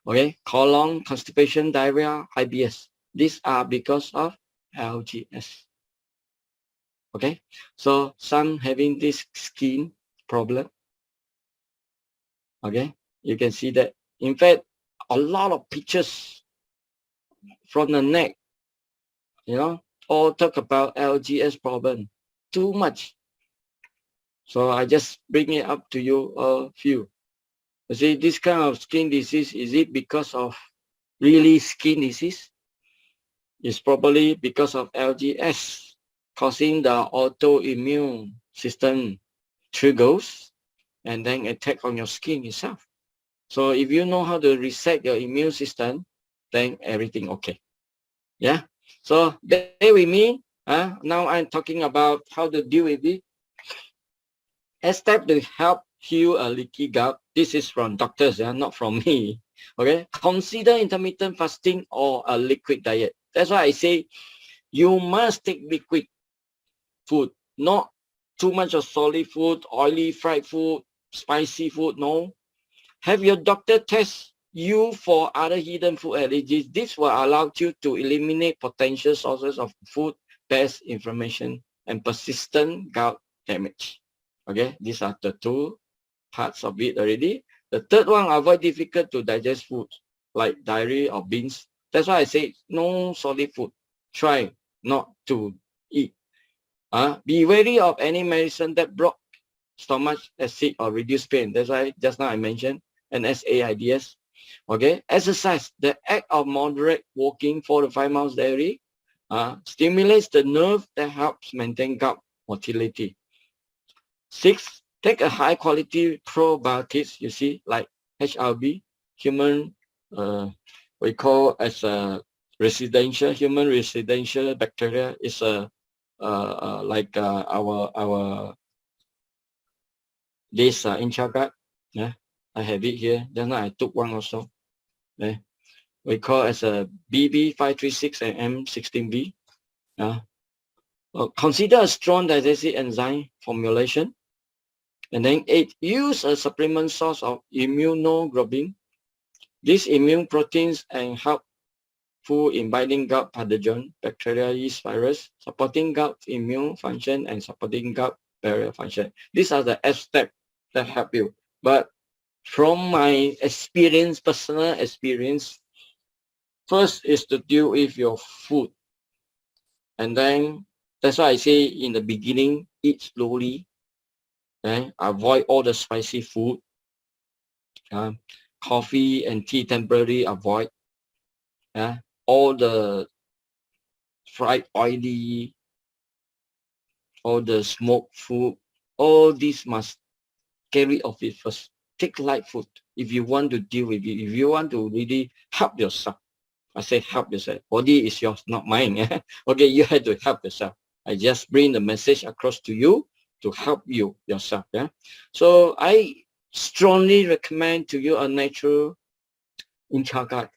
okay, colon, constipation, diarrhea, IBS. These are because of LGS. Okay, so some having this skin problem. Okay, you can see that. In fact, a lot of pictures from the neck, all talk about LGS problem. Too much. So I just bring it up to you a few. You see, this kind of skin disease, is it because of really skin disease? It's probably because of LGS causing the autoimmune system triggers and then attack on your skin itself. So if you know how to reset your immune system, then everything okay. Yeah. So bear with me. Now I'm talking about how to deal with it. A step to help heal a leaky gut. This is from doctors, not from me. Okay. Consider intermittent fasting or a liquid diet. That's why I say you must take liquid food, not too much of solid food, oily fried food, spicy food. No. Have your doctor test you for other hidden food allergies. This will allow you to eliminate potential sources of food-based inflammation and persistent gut damage. Okay, these are the two parts of it already. The third one, avoid difficult to digest food like dairy or beans. That's why I say no solid food. Try not to eat. Be wary of any medicine that block stomach acid or reduce pain. That's why just now I mentioned NSAIDs. Okay, exercise. The act of moderate walking 4 to 5 miles daily stimulates the nerve that helps maintain gut motility. 6, take a high quality probiotics, you see, like HRB, human, we call as a human residential bacteria is like our this intragut. Yeah, I have it here. Just now I took one also. Yeah. We call as a BB536 and M16B. Consider a strong digestive enzyme formulation. And then 8, use a supplement source of immunoglobulin. These immune proteins and helpful in binding gut pathogen, bacteria, yeast, virus, supporting gut immune function and supporting gut barrier function. These are the F steps that help you. But from my experience, personal experience, first is to deal with your food. And then that's why I say in the beginning, eat slowly. Avoid all the spicy food. Coffee and tea temporarily avoid. All the fried oily, all the smoked food, all these must get rid of it first. Take light food if you want to deal with it. If you want to really help yourself, I say help yourself. Body is yours, not mine. Okay, you have to help yourself. I just bring the message across to you to help you yourself. Yeah. So I strongly recommend to you a natural Inchagat.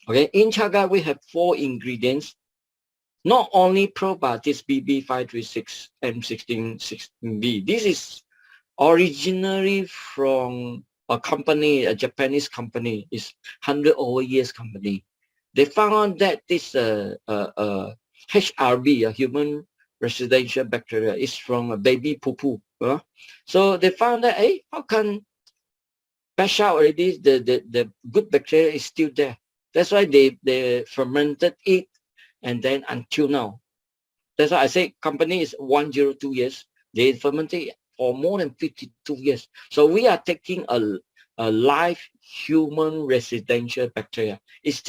Okay, Inchagat we have 4 ingredients. Not only probiotics BB536 M1616B. This is originally from a company, a Japanese company. It's 100 over years company. They found out that this HRB, a human residential bacteria, is from a baby poo-poo. So they found that, hey, how can bash out already, the good bacteria is still there. That's why they fermented it, and then until now. That's why I say company is 102 years. They fermented it for more than 52 years. So we are taking a live human residential bacteria. It's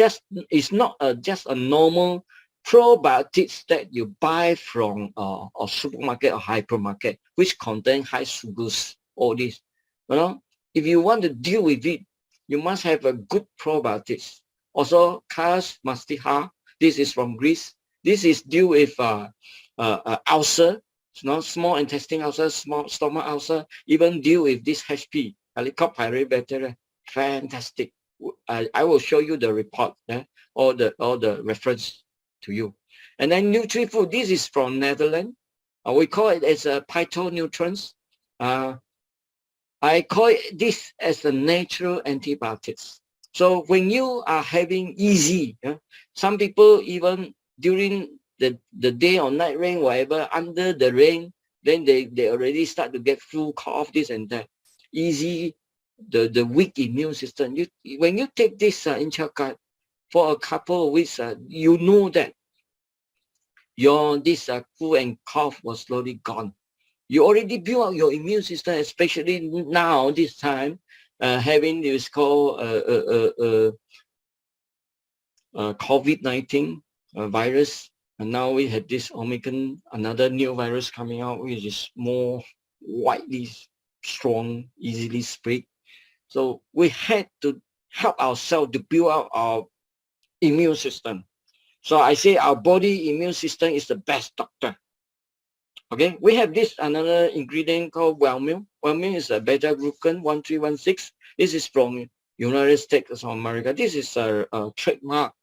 not just a normal probiotics that you buy from a supermarket or hypermarket, which contain high sugars, all this. If you want to deal with it, you must have a good probiotics. Also, Cas mastiha, this is from Greece. This is deal with ulcer, small intestine ulcer, small stomach ulcer, even deal with this HP, Helicobacter bacteria. Fantastic. I will show you the report, all the reference to you. And then NutriFood, this is from Netherlands. We call it as a phytonutrients. I call this as a natural antibiotics. So when you are having easy, some people even during the day or night rain, whatever, under the rain, then they already start to get flu, cough, this and that. Easy, the weak immune system. When you take this Inchagat for a couple of weeks, you know that this flu and cough was slowly gone. You already build up your immune system, especially now, this time, having this called COVID-19 virus. And now we have this Omicron, another new virus coming out, which is more widely strong, easily spread. So we had to help ourselves to build up our immune system. So I say our body immune system is the best doctor. Okay, we have this another ingredient called wellmeal. Wellmeal is a beta-glucan 1316. This is from United States of America. This is a trademark,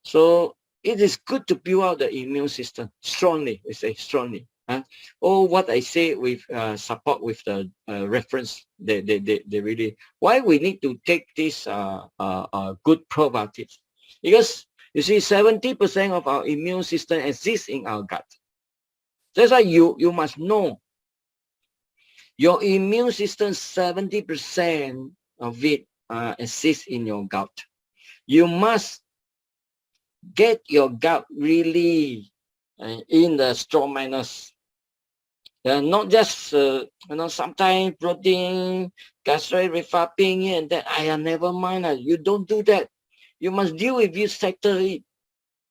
So it is good to build out the immune system strongly. We say strongly. What I say with support with the reference. They really. Why we need to take this good probiotics? Because you see, 70% of our immune system exists in our gut. That's why you must know your immune system, 70% of it exists in your gut. You must get your gut really in the strong manners. Not just, sometimes protein, gastritis, reflapping, and that. Never mind. You don't do that. You must deal with it, settle it.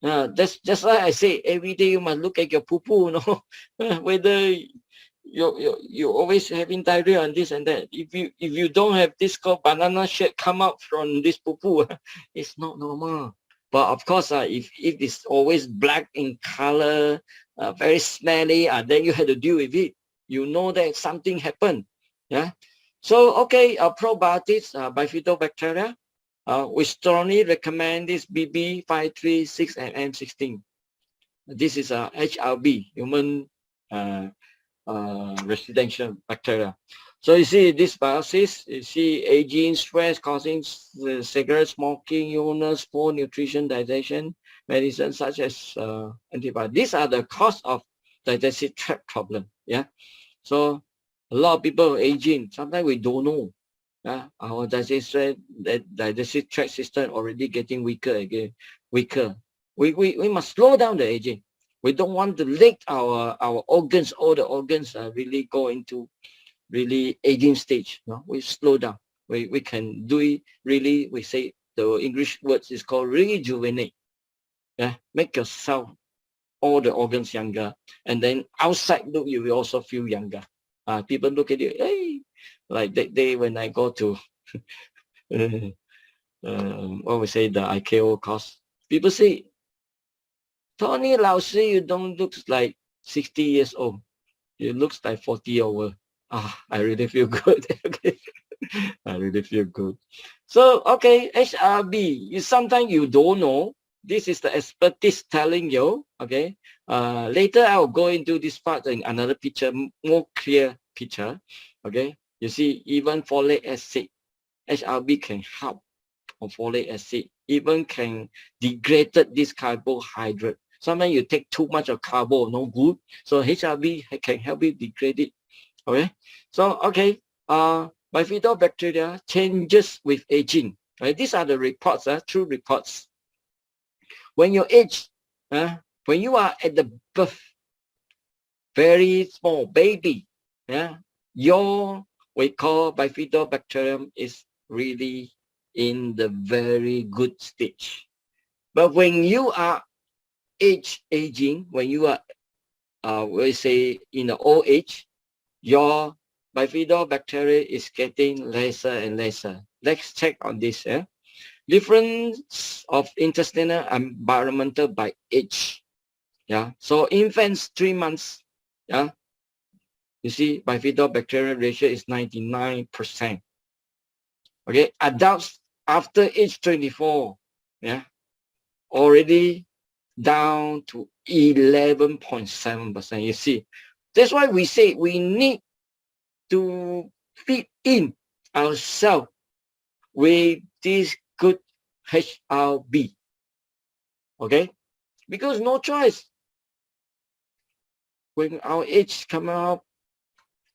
That's why I say every day you must look at your poo-poo, whether you're always having diarrhea and this and that. If you don't have this called banana shape come out from this poo-poo, it's not normal. But of course, if it's always black in color, very smelly, then you have to deal with it. You know that something happened. Yeah. So okay, probiotics, bifidobacteria. We strongly recommend this BB536 and M16. This is a HRB, human residential bacteria. So you see this biosis, you see aging, stress causing cigarette smoking, illness, poor nutrition, digestion, medicine such as antibiotics. These are the cause of digestive tract problem. Yeah. So a lot of people aging, sometimes we don't know. Our digestive tract system already getting weaker again, weaker. We must slow down the aging. We don't want to let our organs, all the organs really go into really aging stage. We slow down. We can do it really, we say the English words is called rejuvenate. Yeah, make yourself all the organs younger, and then outside look, you will also feel younger. People look at you, hey, like that day when I go to what we say, the IKO course, people say, Tony Lao Sư, you don't look like 60 years old. You looks like 40 over. I really feel good. Okay. I really feel good. So, okay, HRB, sometimes you don't know. This is the expertise telling you, okay. Later, I'll go into this part in another picture, more clear picture, okay. You see, even folic acid, HRB can help on folic acid, even can degrade this carbohydrate. Sometimes you take too much of carbo, no good. So HRB can help you degrade it, okay. So, okay, bifidobacteria changes with aging. Right? These are the reports, true reports. When you age, when you are at the birth, very small baby, your, we call bifidobacterium is really in the very good stage. But when you are aging, when you are, we say in the old age, your bifidobacteria is getting lesser and lesser. Let's check on this. Difference of intestinal environmental by age. Yeah. So infants 3 months. Yeah. You see, bifidobacterial ratio is 99%. Okay. Adults after age 24. Yeah. Already down to 11.7%. You see, that's why we say we need to feed in ourselves with this good HRB. Okay? Because no choice. When our age come out,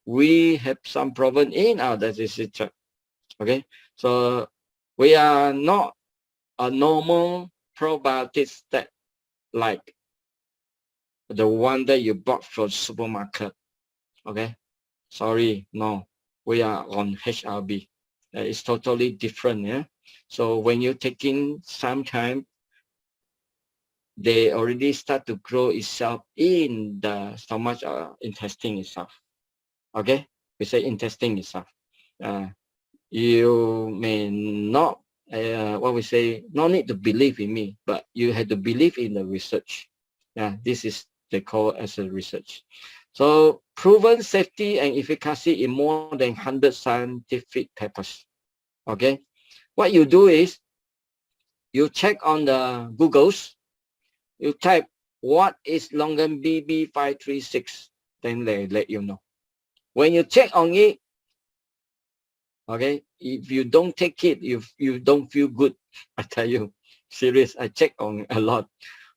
we have some problem in our digestive tract. Okay? So we are not a normal probiotics that like the one that you bought from supermarket. Okay? Sorry, no. We are on HRB. It's totally different. Yeah. So when you're taking some time, they already start to grow itself in the stomach or intestine itself. Okay, we say intestine itself. You may not, what we say, no need to believe in me, but you have to believe in the research. Yeah, this is they call as a research. So proven safety and efficacy in more than 100 scientific papers. Okay, what you do is you check on the Googles, you type what is longan BB536, then they let you know. When you check on it, okay, if you don't take it, you don't feel good. I tell you, serious. I check on a lot.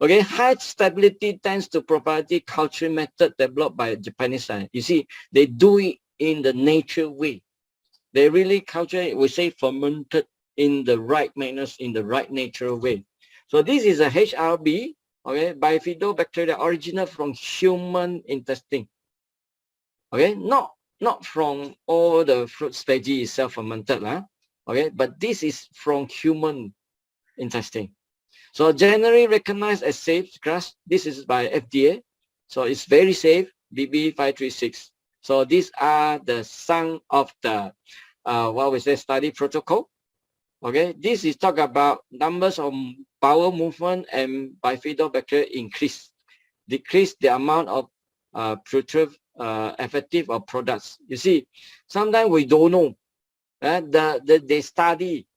Okay, high stability thanks to proprietary culture method developed by Japanese science. You see, they do it in the nature way. They really culture, we say, fermented in the right manners, in the right natural way. So this is a HRB, okay, bifidobacteria original from human intestine. Okay, not from all the fruits, veggies self-fermented, okay, but this is from human intestine. So generally recognized as safe grass. This is by FDA, so it's very safe. BB536. So these are the some of the what we say study protocol. Okay, this is talk about numbers of bowel movement and bifidobacteria increase, decrease the amount of effective of products. You see, sometimes we don't know. They study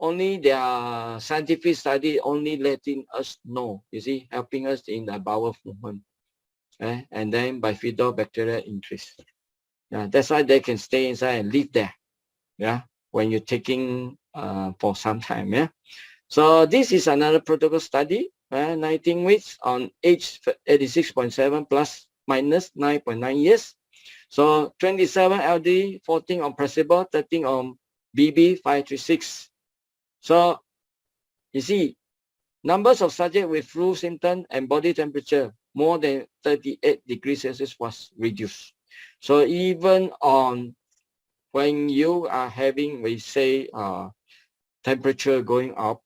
only their scientific study only letting us know. You see, helping us in the bowel movement, and then bifidobacteria increase. Yeah, that's why they can stay inside and live there. Yeah, when you're taking for some time. Yeah. So this is another protocol study, 19 weeks on age 86.7 plus minus 9.9 years. So 27 LD, 14 on placebo, 13 on BB536. So you see, numbers of subjects with flu symptoms and body temperature more than 38 degrees Celsius was reduced. So even on when you are having, we say, temperature going up,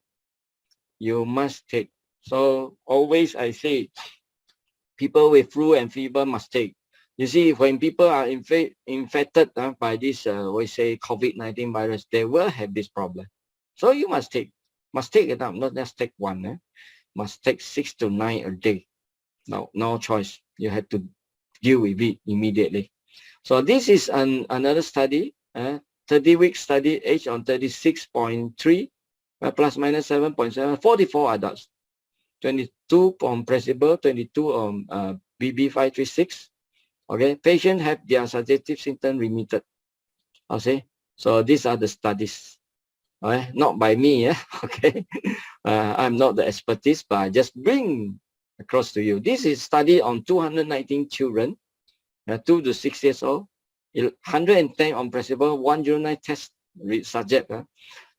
you must take So always I say, people with flu and fever must take. You see, when people are infected by this, we say COVID-19 virus, they will have this problem. So you must take it up, not just take one. Must take 6 to 9 a day. No choice. You have to deal with it immediately. So this is another study, 30-week study, age on 36.3, plus minus 7.7, 44 adults, 22 on placebo, 22 on BB536. Okay, patients have their suggestive symptom remitted. Okay, so these are the studies. Okay, not by me. Okay, I'm not the expertise, but I just bring across to you. This is study on 219 children, 2 to 6 years old, 110 on placebo, 109 test subject.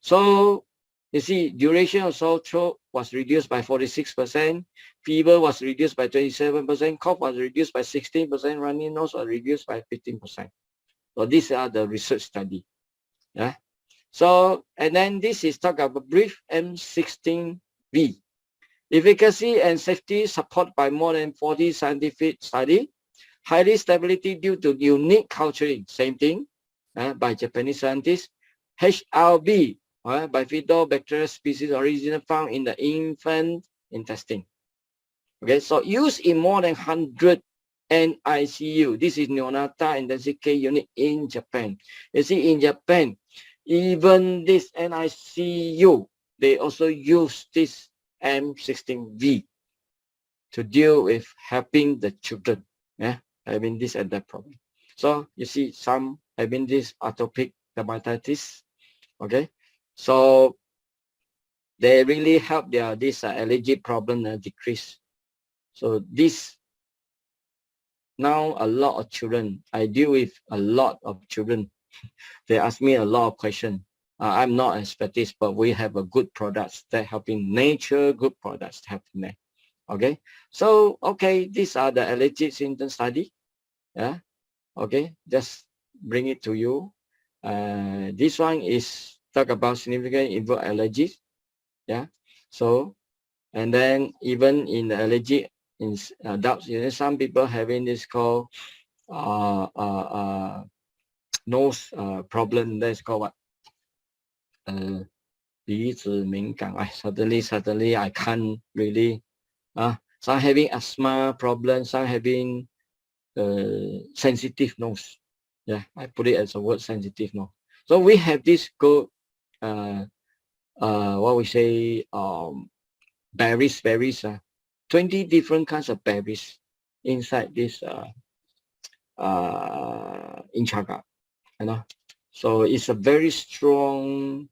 So you see, duration of sore throat was reduced by 46%, fever was reduced by 27%, cough was reduced by 16%, runny nose was reduced by 15%. So these are the research study. Yeah. So, and then this is talk about brief M16V. Efficacy and safety support by more than 40 scientific study. Highly stability due to unique culturing, same thing, by Japanese scientists. HRB, bifidobacterial species originally found in the infant intestine. Okay, so used in more than 100 NICU. This is neonatal intensive care unit in Japan. You see, in Japan, even this NICU, they also use this M16V to deal with helping the children, having this and that problem. So you see, some having this atopic dermatitis. Okay, so they really help this allergy problem decrease. So this, now a lot of children, I deal with a lot of children. They ask me a lot of questions. I'm not an specialist, but we have a good products that helping nature, good products helping them. Okay, so okay, these are the allergic symptom study. Yeah, okay, just bring it to you. This one is talk about significant involved allergies. Yeah, so and then even in the allergy in adults, you know, some people having this called nose problem. That's called what? 鼻子敏感. Suddenly I can't really. Some having asthma problem, some having sensitive nose. Yeah, I put it as a word, sensitive nose. So we have this good, what we say, berries, 20 different kinds of berries inside this inchaga, you know. So it's a very strong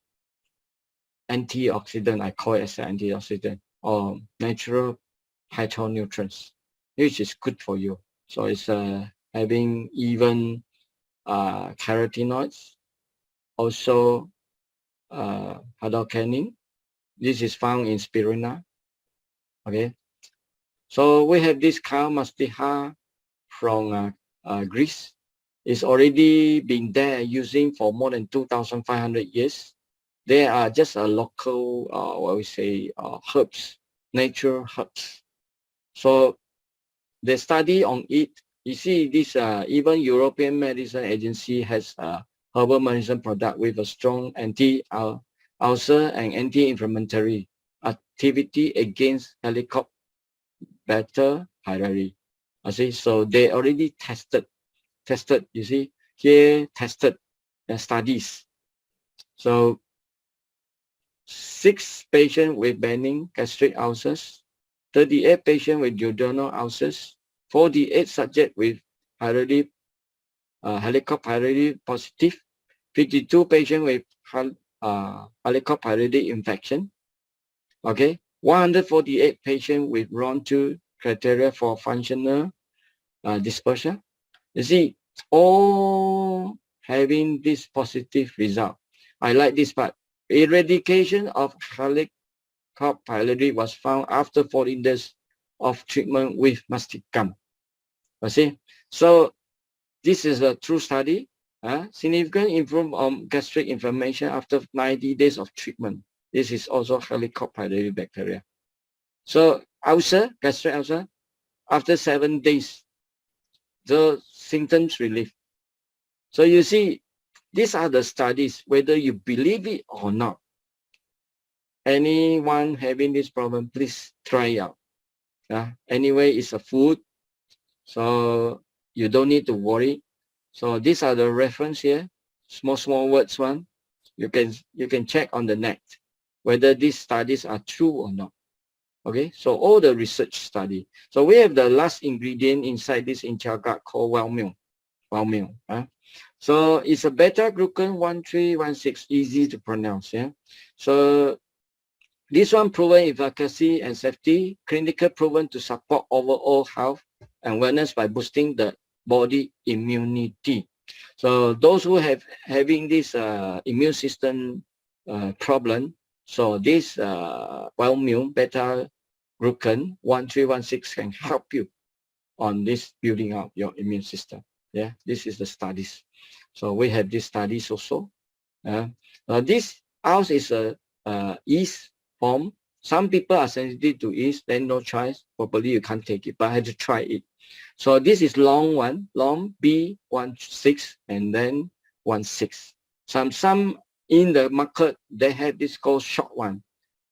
antioxidant. I call it as an antioxidant or natural phytonutrients, which is good for you. So it's having even carotenoids, also hydroquinone. This is found in spirulina. Okay, so we have this cow mastiha from Greece. It's already been there using for more than 2,500 years. They are just a local, what we say, herbs, natural herbs. So the study on it, you see this, even European Medicine Agency has a herbal medicine product with a strong anti-ulcer and anti-inflammatory activity against Helicobacter pylori. I see, so they already tested, you see, here tested studies. So 6 patients with benign gastric ulcers, 38 patients with duodenal ulcers, 48 subjects with Helicobacter pylori positive, 52 patients with Helicobacter pylori infection. Okay, 148 patients with round 2 criteria for functional dispersal. You see, all having this positive result. I like this part. Eradication of Helicobacter pylori was found after 14 days of treatment with mastic gum. You see, so this is a true study. Significant improvement on gastric inflammation after 90 days of treatment. This is also Helicobacter pylori bacteria. So ulcer, gastric ulcer, after 7 days, the symptoms relief. So you see, these are the studies, whether you believe it or not. Anyone having this problem, please try out. Anyway, it's a food, so you don't need to worry. So these are the reference here, small words one. You can check on the net whether these studies are true or not. Okay, so all the research study. So we have the last ingredient inside this gut called wellmeal. So it's a beta-glucan 1316, easy to pronounce. Yeah. So this one proven efficacy and safety, clinical proven to support overall health and wellness by boosting the body immunity. So those who have having this immune system problem, so this wellmeal beta-glucan 1316 can help you on this building up your immune system. Yeah, this is the studies. So we have these studies also. This ours is a yeast form. Some people are sensitive to yeast, then no choice. Probably you can't take it, but I had to try it. So this is long one, long B16 and then 16. Some in the market they have this called short one.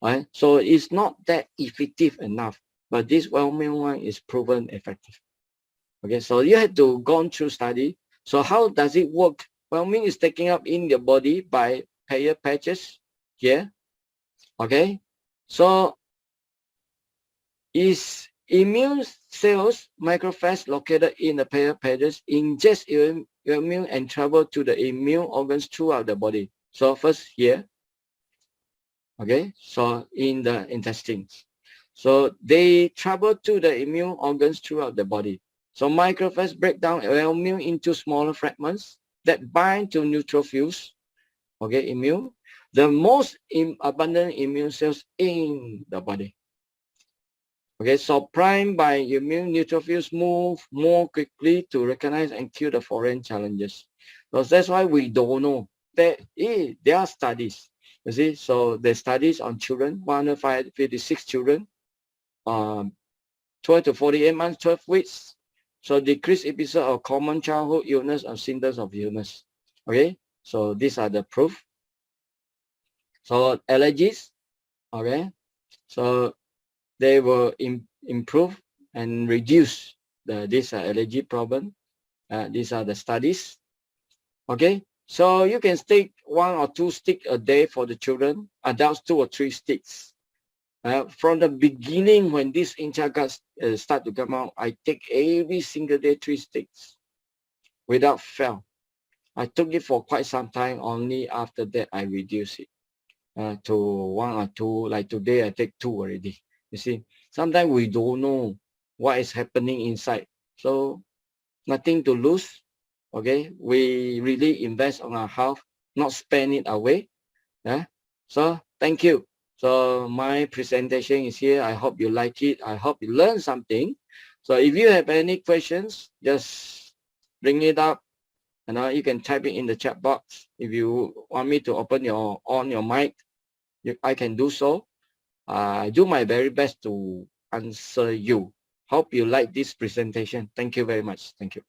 Right? So it's not that effective enough, but this wellmeal one is proven effective. Okay, so you have to go through study. So how does it work? Wellmeal is taken up in the body by pair patches here. Okay, so is immune cells macrophages located in the pair patches ingest immune and travel to the immune organs throughout the body. So first here, okay, so in the intestines. So they travel to the immune organs throughout the body. So macrophages break down wellmeal into smaller fragments that bind to neutrophils, okay, immune, the most abundant immune cells in the body. Okay, so primed by immune, neutrophils move more quickly to recognize and kill the foreign challenges. So that's why we don't know. There are studies, you see, so the studies on children, 156 children, 12 to 48 months, 12 weeks. So decreased episode of common childhood illness and symptoms of illness. Okay, so these are the proof. So allergies, okay, so they will improve and reduce this allergy problem. These are the studies. Okay, so you can take 1 or 2 sticks a day for the children, adults 2 or 3 sticks. From the beginning, when this intergut start to come out, I take every single day 3 sticks without fail. I took it for quite some time. Only after that I reduce it to 1 or 2. Like today, I take 2 already. You see, sometimes we don't know what is happening inside. So nothing to lose. Okay, we really invest on our health, not spend it away. Yeah. So thank you. So my presentation is here. I hope you like it. I hope you learn something. So if you have any questions, just bring it up. And you can type it in the chat box. If you want me to open your mic, I can do so. I do my very best to answer you. Hope you like this presentation. Thank you very much. Thank you.